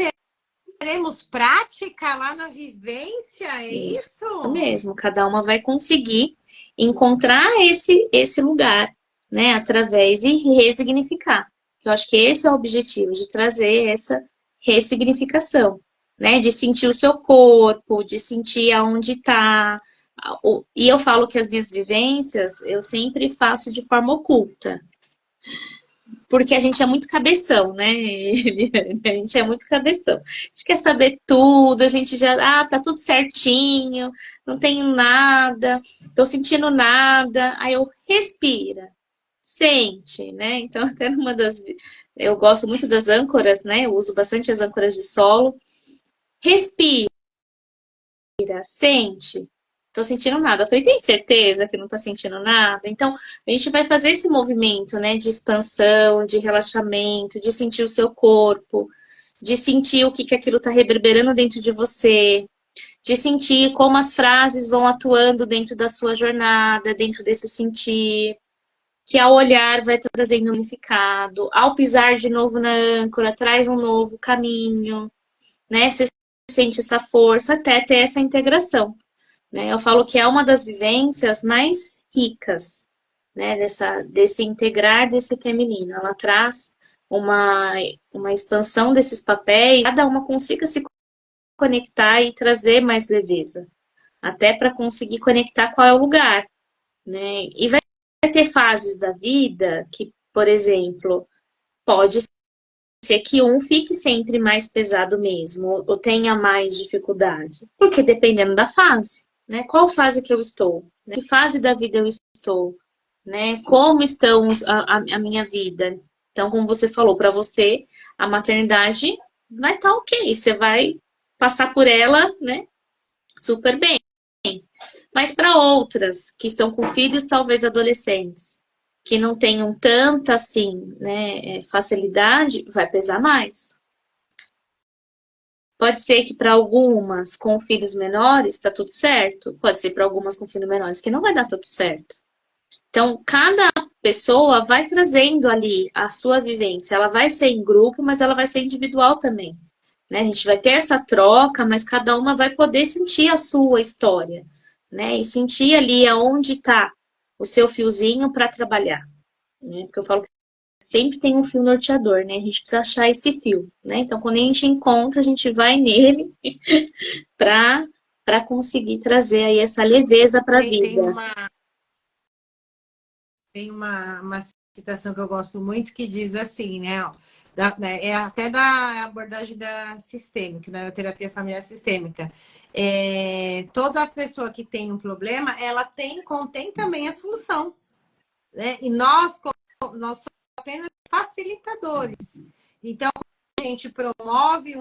teremos prática lá na vivência, é isso? Isso mesmo, cada uma vai conseguir encontrar esse lugar, né? Através e resignificar. Eu acho que esse é o objetivo, de trazer essa ressignificação, né? De sentir o seu corpo, de sentir aonde está. E eu falo que as minhas vivências eu sempre faço de forma oculta. Porque a gente é muito cabeção, né? A gente é muito cabeção. A gente quer saber tudo, a gente já, tá tudo certinho, não tenho nada, tô sentindo nada. Aí eu respira, sente, né? Então, até numa eu gosto muito das âncoras, né? Eu uso bastante as âncoras de solo. Respira, sente. Tô sentindo nada. Eu falei, tem certeza que não tá sentindo nada? Então, a gente vai fazer esse movimento, né, de expansão, de relaxamento, de sentir o seu corpo, de sentir o que aquilo tá reverberando dentro de você, de sentir como as frases vão atuando dentro da sua jornada, dentro desse sentir, que ao olhar vai trazendo um unificado, ao pisar de novo na âncora, traz um novo caminho, né? Você sente essa força até ter essa integração, né? Eu falo que é uma das vivências mais ricas, né? Desse integrar desse feminino. Ela traz uma expansão desses papéis, cada uma consiga se conectar e trazer mais leveza, até para conseguir conectar qual é o lugar, né? E vai ter fases da vida que, por exemplo, pode ser que um fique sempre mais pesado mesmo, ou tenha mais dificuldade, porque dependendo da fase, né? Qual fase que eu estou? Né? Que fase da vida eu estou? Né? Como estão a minha vida? Então, como você falou, para você, a maternidade vai estar ok, você vai passar por ela, né? Super bem. Mas para outras que estão com filhos, talvez adolescentes, que não tenham tanta assim, né, facilidade, vai pesar mais. Pode ser que para algumas com filhos menores está tudo certo, pode ser para algumas com filhos menores que não vai dar tudo certo. Então, cada pessoa vai trazendo ali a sua vivência. Ela vai ser em grupo, mas ela vai ser individual também. Né? A gente vai ter essa troca, mas cada uma vai poder sentir a sua história, né? E sentir ali aonde está o seu fiozinho para trabalhar, né? Porque eu falo que sempre tem um fio norteador, né? A gente precisa achar esse fio, né? Então, quando a gente encontra, a gente vai nele para conseguir trazer aí essa leveza para a vida. Tem uma citação que eu gosto muito que diz assim, né? Ó, é até da abordagem da sistêmica, né, da terapia familiar sistêmica. Toda pessoa que tem um problema, ela contém também a solução. Né? E nós somos apenas facilitadores. Então, a gente promove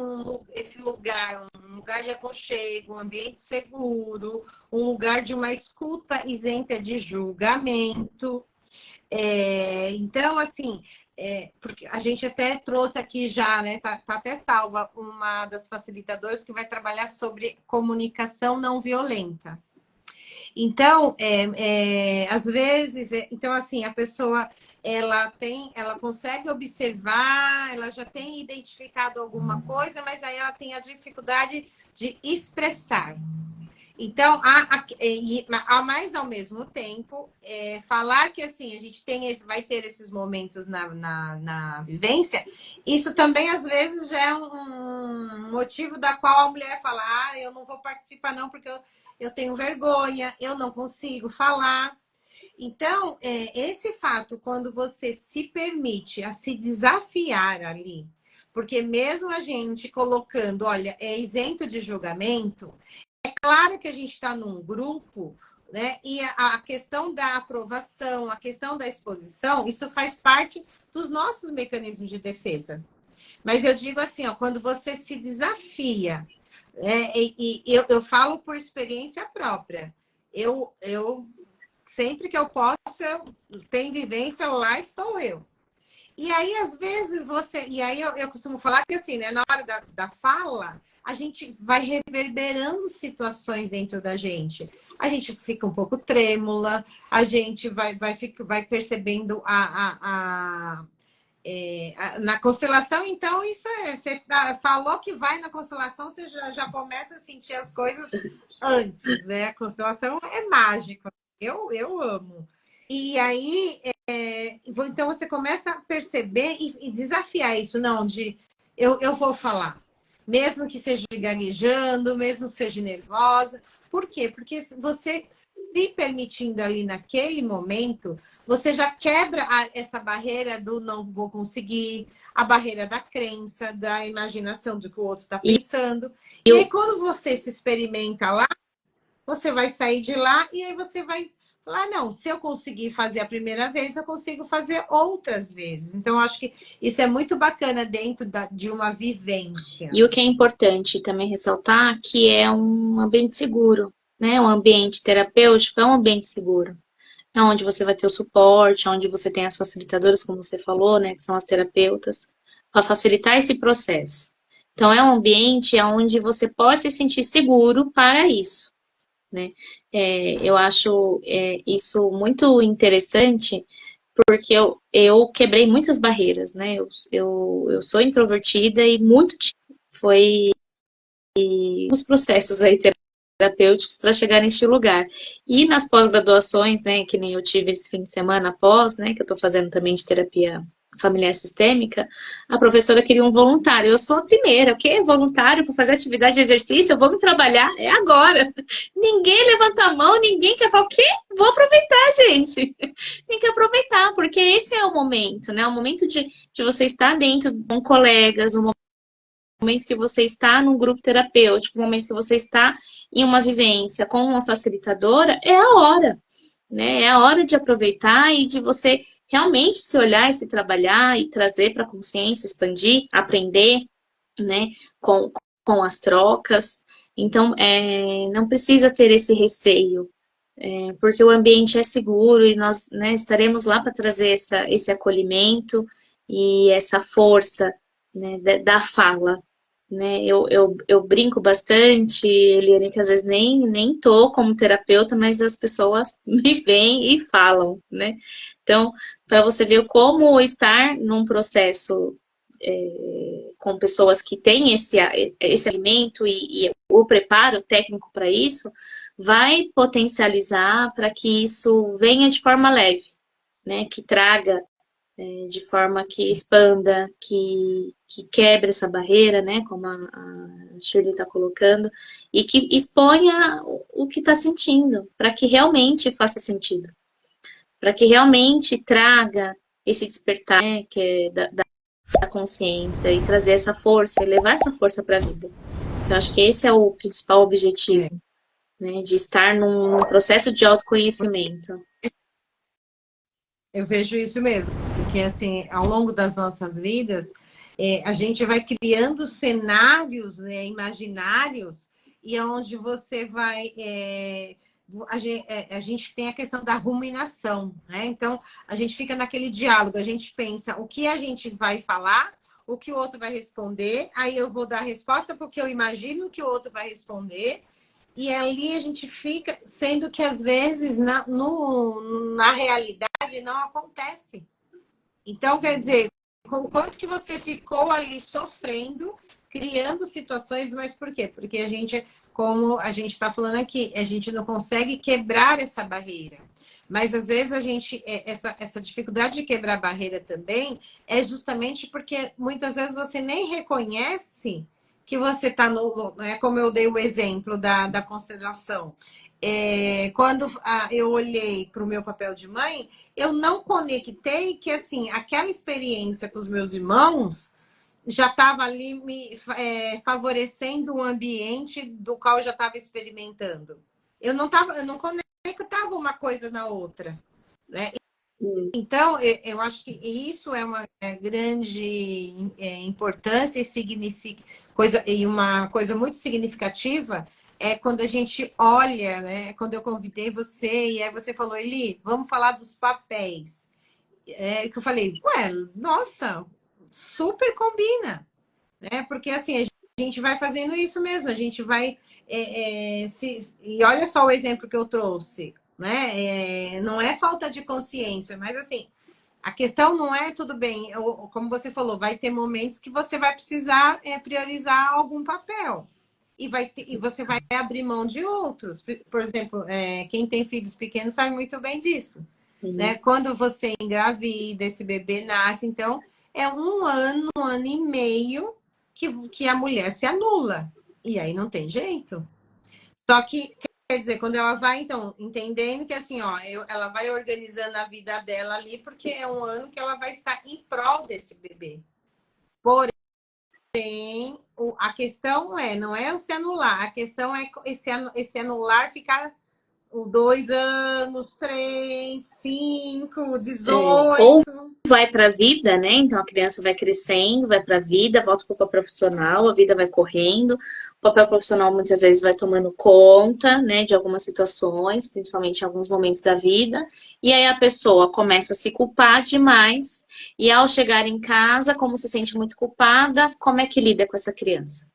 esse lugar, um lugar de aconchego, um ambiente seguro, um lugar de uma escuta isenta de julgamento. Então, assim, porque a gente até trouxe aqui já, né? Tá até salva uma das facilitadoras que vai trabalhar sobre comunicação não violenta. Então, às vezes, então assim, a pessoa ela consegue observar, ela já tem identificado alguma coisa, mas aí ela tem a dificuldade de expressar. Então, mas ao mesmo tempo, falar que assim, a gente vai ter esses momentos na vivência, isso também às vezes já é um motivo da qual a mulher fala, eu não vou participar não, porque eu tenho vergonha, eu não consigo falar. Então, esse fato, quando você se permite a se desafiar ali, porque mesmo a gente colocando, olha, é isento de julgamento, claro que a gente está num grupo, né? E a questão da aprovação, a questão da exposição, isso faz parte dos nossos mecanismos de defesa. Mas eu digo assim, ó, quando você se desafia, e eu falo por experiência própria, eu sempre que eu posso, eu tenho vivência, lá estou eu. E aí, às vezes, eu costumo falar que assim, né, na hora da fala, a gente vai reverberando situações dentro da gente. A gente fica um pouco trêmula, a gente vai percebendo na constelação, então, isso você falou que vai na constelação, você já começa a sentir as coisas antes, né? A constelação é mágica, eu amo. E aí, então você começa a perceber e desafiar isso, não, eu vou falar. Mesmo que seja gaguejando, mesmo que seja nervosa. Por quê? Porque você se permitindo ali naquele momento, você já quebra essa barreira do não vou conseguir, a barreira da crença, da imaginação do que o outro está pensando. E aí, quando você se experimenta lá, você vai sair de lá e aí você vai falar, não, se eu conseguir fazer a primeira vez, eu consigo fazer outras vezes. Então, eu acho que isso é muito bacana dentro de uma vivência. E o que é importante também ressaltar que é um ambiente seguro, né? Um ambiente terapêutico é um ambiente seguro. É onde você vai ter o suporte, onde você tem as facilitadoras, como você falou, né? Que são as terapeutas, para facilitar esse processo. Então, é um ambiente onde você pode se sentir seguro para isso, né? Eu acho isso muito interessante, porque eu quebrei muitas barreiras, né? Eu sou introvertida e foi os processos aí terapêuticos para chegar neste lugar. E nas pós-graduações, né, que nem eu tive esse fim de semana após, né, que eu estou fazendo também de terapia familiar sistêmica, a professora queria um voluntário. Eu sou a primeira, o quê? Voluntário para fazer atividade de exercício? Vamos trabalhar? É agora. Ninguém levanta a mão, ninguém quer falar, o quê? Vou aproveitar, gente. Tem que aproveitar, porque esse é o momento, né? O momento de você estar dentro com colegas, o momento que você está num grupo terapêutico, o momento que você está em uma vivência com uma facilitadora, é a hora, né? É a hora de aproveitar e de você realmente se olhar e se trabalhar e trazer para a consciência, expandir, aprender, né? Com as trocas. Então, não precisa ter esse receio, porque o ambiente é seguro e nós, né, estaremos lá para trazer esse acolhimento e essa força, né, da fala. Né? Eu brinco bastante, Eliane, que às vezes nem tô como terapeuta, mas as pessoas me veem e falam, né? Então, para você ver como estar num processo com pessoas que têm esse alimento e o preparo técnico para isso, vai potencializar para que isso venha de forma leve, né? Que traga de forma que expanda, que quebre essa barreira, né, como a Shirley está colocando, e que exponha o que está sentindo, para que realmente faça sentido, para que realmente traga esse despertar, né, que é da consciência, e trazer essa força, e levar essa força para a vida. Eu acho que esse é o principal objetivo, né, de estar num processo de autoconhecimento. Eu vejo isso mesmo, porque assim, ao longo das nossas vidas, a gente vai criando cenários, né, imaginários, e é onde você vai. A gente tem a questão da ruminação, né? Então, a gente fica naquele diálogo, a gente pensa o que a gente vai falar, o que o outro vai responder, aí eu vou dar a resposta porque eu imagino que o outro vai responder. E ali a gente fica, sendo que às vezes na realidade não acontece. Então, quer dizer, com quanto que você ficou ali sofrendo, criando situações, mas por quê? Porque a gente, como a gente está falando aqui, a gente não consegue quebrar essa barreira. Mas às vezes a gente, essa dificuldade de quebrar a barreira também é justamente porque muitas vezes você nem reconhece que você está no. Como eu dei o exemplo da constelação. Quando eu olhei para o meu papel de mãe, eu não conectei que, assim, aquela experiência com os meus irmãos já estava ali me favorecendo um ambiente do qual eu já estava experimentando. Eu não conectava uma coisa na outra, né? Então, eu acho que isso é uma grande importância e significa e uma coisa muito significativa é quando a gente olha, né? Quando eu convidei você e aí você falou, Eli, vamos falar dos papéis. Que eu falei, ué, nossa, super combina, né? Porque assim, a gente vai fazendo isso mesmo, a gente vai e olha só o exemplo que eu trouxe, né? Não é falta de consciência, mas assim, a questão não é tudo bem, como você falou, vai ter momentos que você vai precisar priorizar algum papel. E você vai abrir mão de outros. Por exemplo, quem tem filhos pequenos sabe muito bem disso. Né? Quando você engravida, esse bebê nasce, então é um ano e meio que a mulher se anula. E aí não tem jeito. Só que, quer dizer, quando ela vai, então, entendendo que assim, ó, ela vai organizando a vida dela ali, porque é um ano que ela vai estar em prol desse bebê. Porém, a questão não é o se anular, a questão é esse anular ficar 2 anos, 3, 5, 18. Ou vai para a vida, né? Então a criança vai crescendo, vai para a vida, volta para o papel profissional, a vida vai correndo. O papel profissional muitas vezes vai tomando conta, né, de algumas situações, principalmente em alguns momentos da vida. E aí a pessoa começa a se culpar demais. E ao chegar em casa, como se sente muito culpada, como é que lida com essa criança?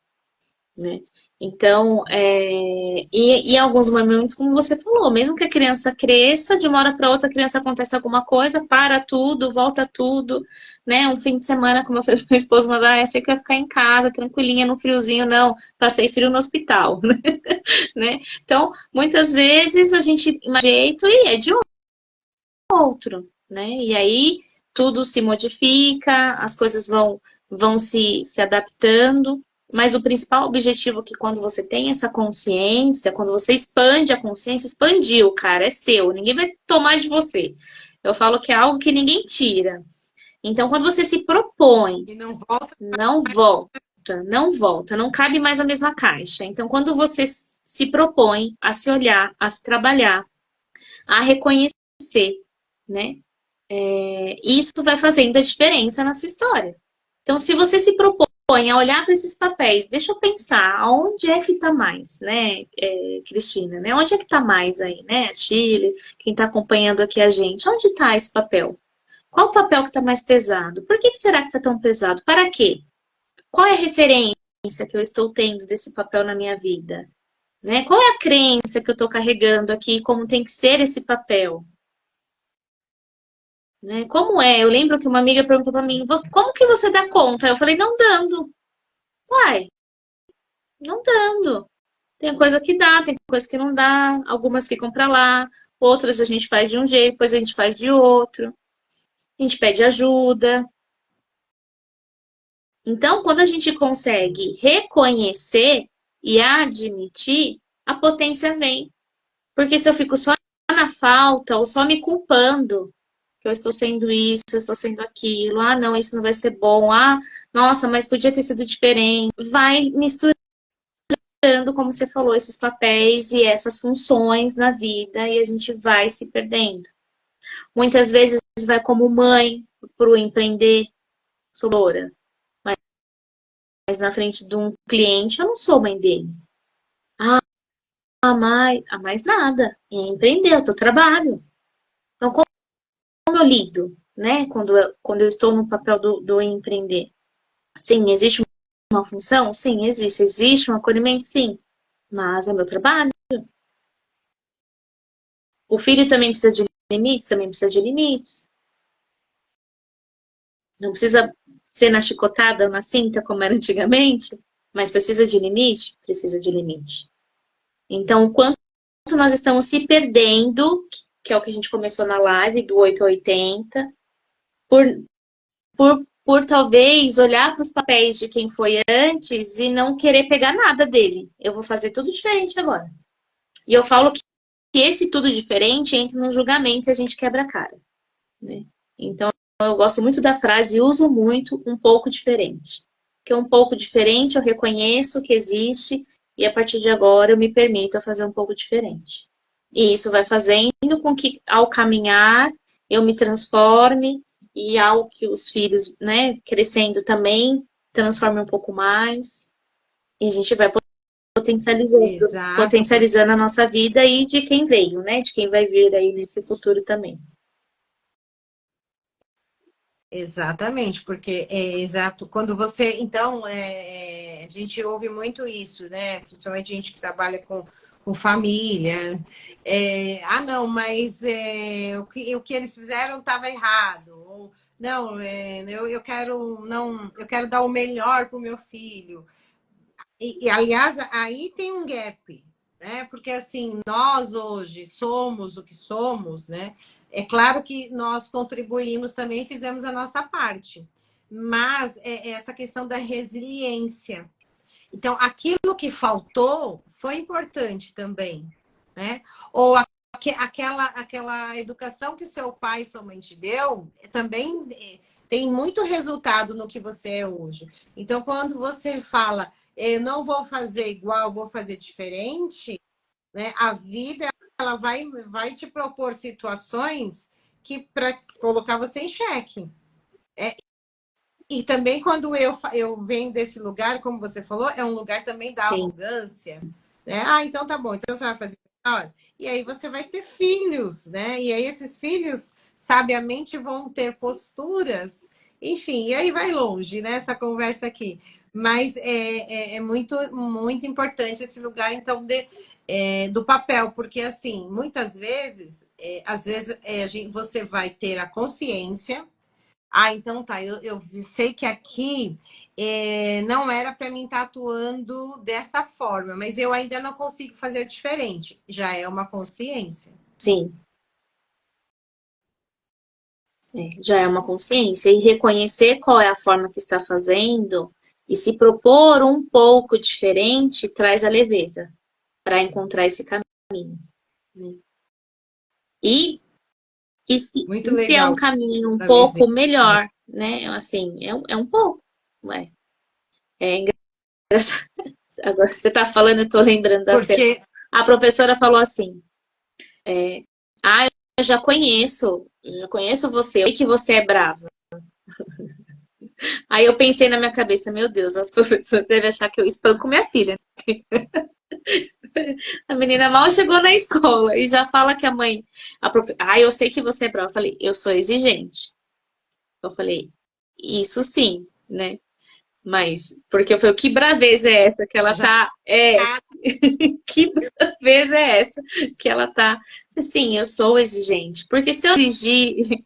Né? Então, e em alguns momentos, como você falou, mesmo que a criança cresça, de uma hora para outra a criança acontece alguma coisa, para tudo, volta tudo, né? Um fim de semana, como eu falei para minha esposa, mas achei que eu ia ficar em casa, tranquilinha, no friozinho, não, passei frio no hospital, né? Então, muitas vezes a gente imagina de um jeito e é de outro, né? E aí tudo se modifica, as coisas vão se adaptando, mas o principal objetivo é que quando você tem essa consciência, quando você expande a consciência, expandiu, cara, é seu, ninguém vai tomar de você. Eu falo que é algo que ninguém tira. Então, quando você se propõe, E não volta. não volta, não volta, não cabe mais a mesma caixa. Então, quando você se propõe a se olhar, a se trabalhar, a reconhecer, né? Isso vai fazendo a diferença na sua história. Então, se você se propõe a olhar para esses papéis, deixa eu pensar, aonde é que está mais, né, Cristina? Né? Onde é que está mais aí, né? Chile, quem está acompanhando aqui a gente, onde está esse papel? Qual o papel que está mais pesado? Por que será que está tão pesado? Para quê? Qual é a referência que eu estou tendo desse papel na minha vida? Né? Qual é a crença que eu estou carregando aqui? Como tem que ser esse papel? Né? Como é? Eu lembro que uma amiga perguntou para mim, como que você dá conta? Eu falei, não dando. Uai, não dando. Tem coisa que dá, tem coisa que não dá. Algumas ficam para lá, outras a gente faz de um jeito, depois a gente faz de outro. A gente pede ajuda. Então, quando a gente consegue reconhecer e admitir, a potência vem. Porque se eu fico só na falta ou só me culpando, que eu estou sendo isso, eu estou sendo aquilo, ah, não, isso não vai ser bom, ah, nossa, mas podia ter sido diferente. Vai misturando, como você falou, esses papéis e essas funções na vida e a gente vai se perdendo. Muitas vezes vai como mãe para o empreender, sou doura, mas na frente de um cliente eu não sou mãe dele. Ah, mais nada. E empreender, eu tô trabalho. Então, como eu lido, né? Quando eu estou no papel do empreender. Sim, existe uma função? Sim, existe. Existe um acolhimento? Sim. Mas é meu trabalho. O filho também precisa de limites? Também precisa de limites. Não precisa ser na chicotada ou na cinta, como era antigamente, mas precisa de limite? Precisa de limite. Então, o quanto nós estamos se perdendo, que é o que a gente começou na live do 8 a 80, por, por talvez olhar para os papéis de quem foi antes e não querer pegar nada dele. Eu vou fazer tudo diferente agora. E eu falo que esse tudo diferente entra no julgamento e a gente quebra a cara. Né? Então, eu gosto muito da frase e uso muito um pouco diferente. Porque um pouco diferente eu reconheço que existe e a partir de agora eu me permito fazer um pouco diferente. E isso vai fazendo com que, ao caminhar, eu me transforme e ao que os filhos, né, crescendo também, transforme um pouco mais. E a gente vai potencializando, Exato, potencializando a nossa vida e de quem veio, né? De quem vai vir aí nesse futuro também. exatamente, porque é exato. Quando você. Então, a gente ouve muito isso, né? Principalmente gente que trabalha com família. Ah, não, mas o que eles fizeram estava errado. Ou, não, eu quero não, eu quero dar o melhor para o meu filho. Aliás, aí tem um gap, né? Porque assim, nós hoje somos o que somos, né? É claro que nós contribuímos também, fizemos a nossa parte, mas é essa questão da resiliência. Então, aquilo que faltou foi importante também, né? Ou aquela educação que seu pai e sua mãe te deu também tem muito resultado no que você é hoje. Então, quando você fala, eu não vou fazer igual, vou fazer diferente, né? A vida ela vai te propor situações que para colocar você em xeque. E também quando eu venho desse lugar, como você falou, é um lugar também da Sim. arrogância, né? Ah, então tá bom, então você vai fazer melhor. E aí você vai ter filhos, né? E aí esses filhos, sabiamente, vão ter posturas Enfim, e aí vai longe, né, essa conversa aqui. Mas é muito, muito importante esse lugar, então, do papel, porque, assim, muitas vezes, às vezes você vai ter a consciência. Ah, então tá. Eu sei que aqui não era para mim estar atuando dessa forma, mas eu ainda não consigo fazer diferente. Já é uma consciência. Sim, já é uma consciência. E reconhecer qual é a forma que está fazendo e se propor um pouco diferente traz a leveza para encontrar esse caminho, né? E, Muito e se é um legal caminho um da leveza. pouco melhor, né? Assim, é um pouco, ué. É engraçado. Agora você está falando, eu estou lembrando da cena. Porque A professora falou assim: ah, eu já conheço você, eu sei que você é brava. Aí eu pensei na minha cabeça, meu Deus, as professoras devem achar que eu espanco minha filha. A menina mal chegou na escola e já fala que a mãe, eu sei que você é brava. Eu falei, eu sou exigente. Eu falei, isso sim, né? Mas, porque eu falei, que braveza é essa que ela já tá, que braveza é essa que ela tá? Sim, eu sou exigente. Porque se eu exigir,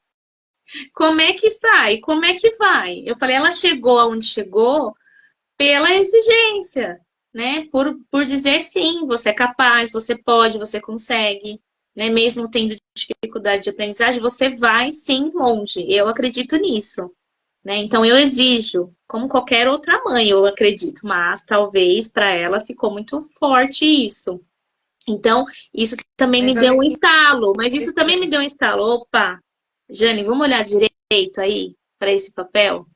como é que sai? Como é que vai? Eu falei, ela chegou aonde chegou pela exigência, né? Por dizer sim, você é capaz, você pode, você consegue, né? Mesmo tendo dificuldade de aprendizagem, você vai sim longe. Eu acredito nisso, né? Então eu exijo, como qualquer outra mãe, eu acredito, mas talvez para ela ficou muito forte isso. Então, isso também me Mas deu olha um que estalo, mas isso também me interessante. deu um estalo. Opa, Jane, vamos olhar direito aí para esse papel?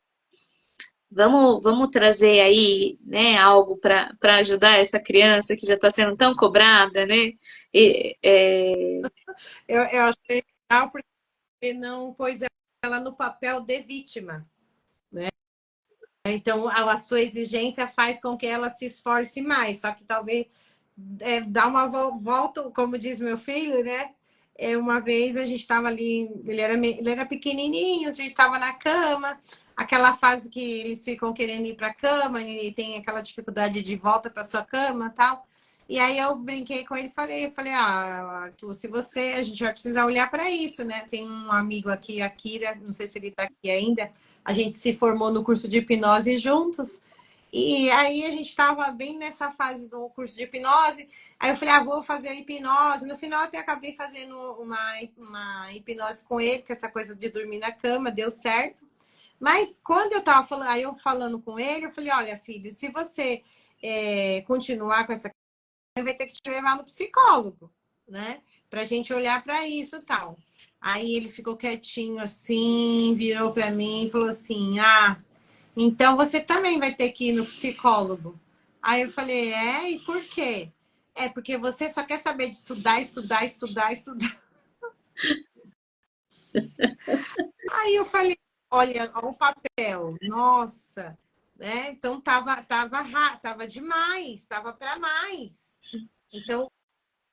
Vamos trazer aí, né, algo para ajudar essa criança que já está sendo tão cobrada, né? E, Eu achei legal porque não pôs ela no papel de vítima. Então, a sua exigência faz com que ela se esforce mais. Só que talvez dá uma volta, como diz meu filho, né? Uma vez a gente estava ali, ele era pequenininho, a gente estava na cama, aquela fase que eles ficam querendo ir para a cama e tem aquela dificuldade de volta para sua cama, tal. E aí eu brinquei com ele, e falei, Arthur, se você, a gente vai precisar olhar para isso, né? Tem um amigo aqui, a Kira, não sei se ele está aqui ainda. A gente se formou no curso de hipnose juntos. E aí a gente estava bem nessa fase do curso de hipnose. Aí eu falei, vou fazer a hipnose. No final até acabei fazendo uma hipnose com ele, que essa coisa de dormir na cama, deu certo. Mas quando eu estava falando, aí eu falando com ele, eu falei, olha, filho, se você continuar com essa coisa, vai ter que te levar no psicólogo, né? Pra gente olhar para isso e tal. Aí ele ficou quietinho assim, virou para mim e falou assim: então você também vai ter que ir no psicólogo. Aí eu falei, e por quê? É porque você só quer saber de estudar, estudar, estudar, estudar. Aí eu falei, olha o papel, nossa, né? Então tava demais, tava para mais. Então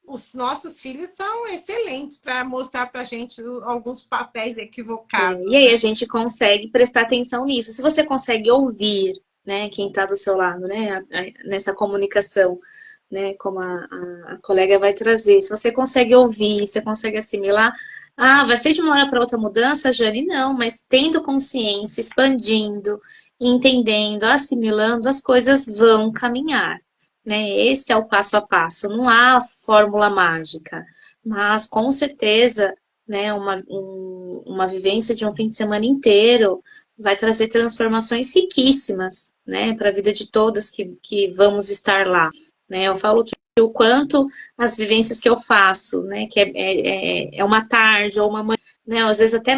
os nossos filhos são excelentes para mostrar para a gente alguns papéis e equivocados, aí a né? gente consegue prestar atenção nisso. Se você consegue ouvir, né, quem está do seu lado, né, nessa comunicação, né, como a colega vai trazer, se você consegue ouvir, você consegue assimilar, vai ser de uma hora para outra mudança, Jane? Não, mas tendo consciência, expandindo, entendendo, assimilando, as coisas vão caminhar, né? Esse é o passo a passo, não há fórmula mágica, mas com certeza, né, uma vivência de um fim de semana inteiro vai trazer transformações riquíssimas, né, para a vida de todas que vamos estar lá, né? Eu falo que o quanto as vivências que eu faço, né, que é uma tarde ou uma manhã, né, às vezes até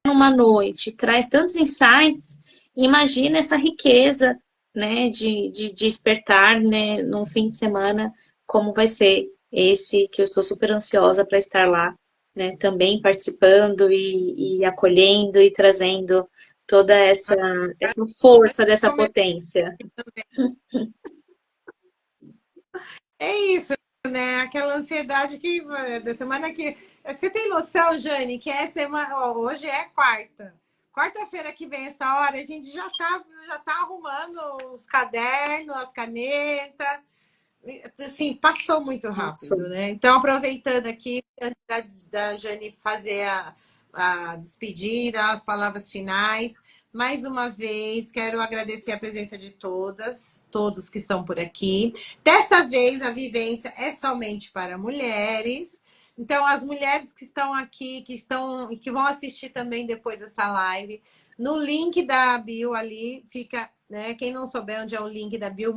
uma noite, traz tantos insights, imagina essa riqueza, né, de despertar, né, num fim de semana, como vai ser esse que eu estou super ansiosa para estar lá, né, também participando e acolhendo e trazendo toda essa força dessa potência. É isso, né? Aquela ansiedade que da semana que. Você tem noção, Jane, que é semana. Hoje é quarta. quarta-feira que vem, essa hora, a gente já tá arrumando os cadernos, as canetas. Assim, passou muito rápido, né? Então, aproveitando aqui, antes da Jane fazer a despedida, as palavras finais, mais uma vez, quero agradecer a presença de todos que estão por aqui. Dessa vez, a vivência é somente para mulheres. Então, as mulheres que estão aqui, que vão assistir também depois dessa live, no link da bio ali, fica, né? Quem não souber onde é o link da bio,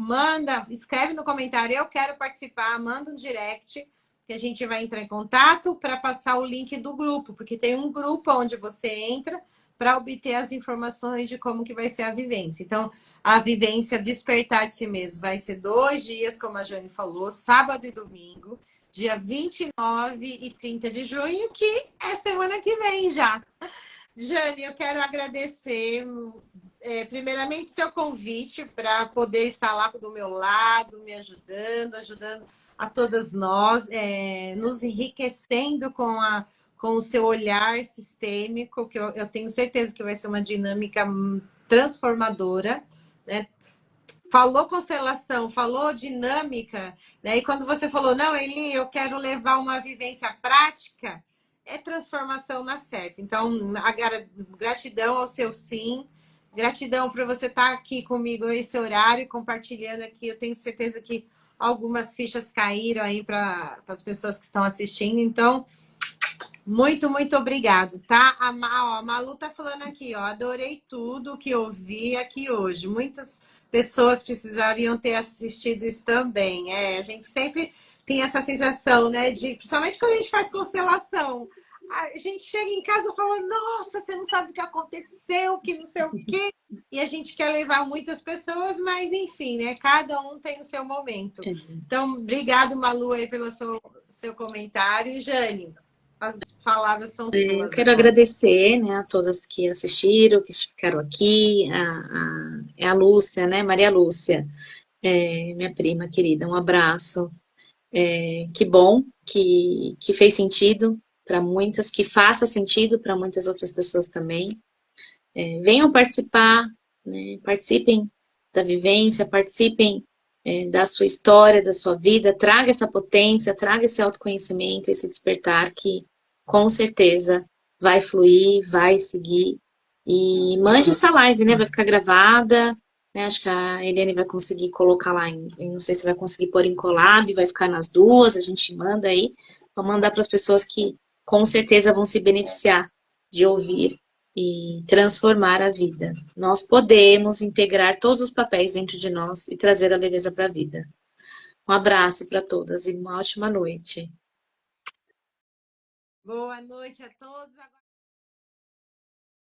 escreve no comentário, eu quero participar, manda um direct, que a gente vai entrar em contato para passar o link do grupo, porque tem um grupo onde você entra para obter as informações de como que vai ser a vivência. Então, a vivência Despertar de Si Mesmo vai ser 2 dias, como a Jane falou, sábado e domingo, dia 29 e 30 de junho, que é semana que vem já. Jane, eu quero agradecer, primeiramente, seu convite para poder estar lá do meu lado, me ajudando a todas nós, nos enriquecendo com o seu olhar sistêmico, que eu tenho certeza que vai ser uma dinâmica transformadora, né? Falou constelação, falou dinâmica, né? E quando você falou, não, Eli, eu quero levar uma vivência prática, é transformação na certa. Então, gratidão ao seu sim, gratidão por você estar aqui comigo nesse horário, compartilhando aqui. Eu tenho certeza que algumas fichas caíram aí para as pessoas que estão assistindo. Então, muito, muito obrigado, tá? A Malu tá falando aqui, ó, adorei tudo que ouvi aqui hoje. Muitas pessoas precisariam ter assistido isso também. A gente sempre tem essa sensação, né, principalmente quando a gente faz constelação. A gente chega em casa e fala, nossa, você não sabe o que aconteceu, que não sei o quê. E a gente quer levar muitas pessoas, mas enfim, né? Cada um tem o seu momento. Então, obrigado, Malu, aí pelo seu comentário. Jane, as palavras são suas. Eu quero agradecer, né, a todas que assistiram, que ficaram aqui, a Lúcia, né, Maria Lúcia, minha prima querida, um abraço. Que bom que fez sentido para muitas, que faça sentido para muitas outras pessoas também. Venham participar, né, participem da vivência, participem da sua história, da sua vida, traga essa potência, traga esse autoconhecimento, esse despertar que com certeza vai fluir, vai seguir. E mande essa live, né? Vai ficar gravada, né? Acho que a Eliane vai conseguir colocar lá, não sei se vai conseguir pôr em collab, vai ficar nas duas, a gente manda aí, vou mandar para as pessoas que com certeza vão se beneficiar de ouvir e transformar a vida. Nós podemos integrar todos os papéis dentro de nós e trazer a leveza para a vida. Um abraço para todas e uma ótima noite. Boa noite a todos.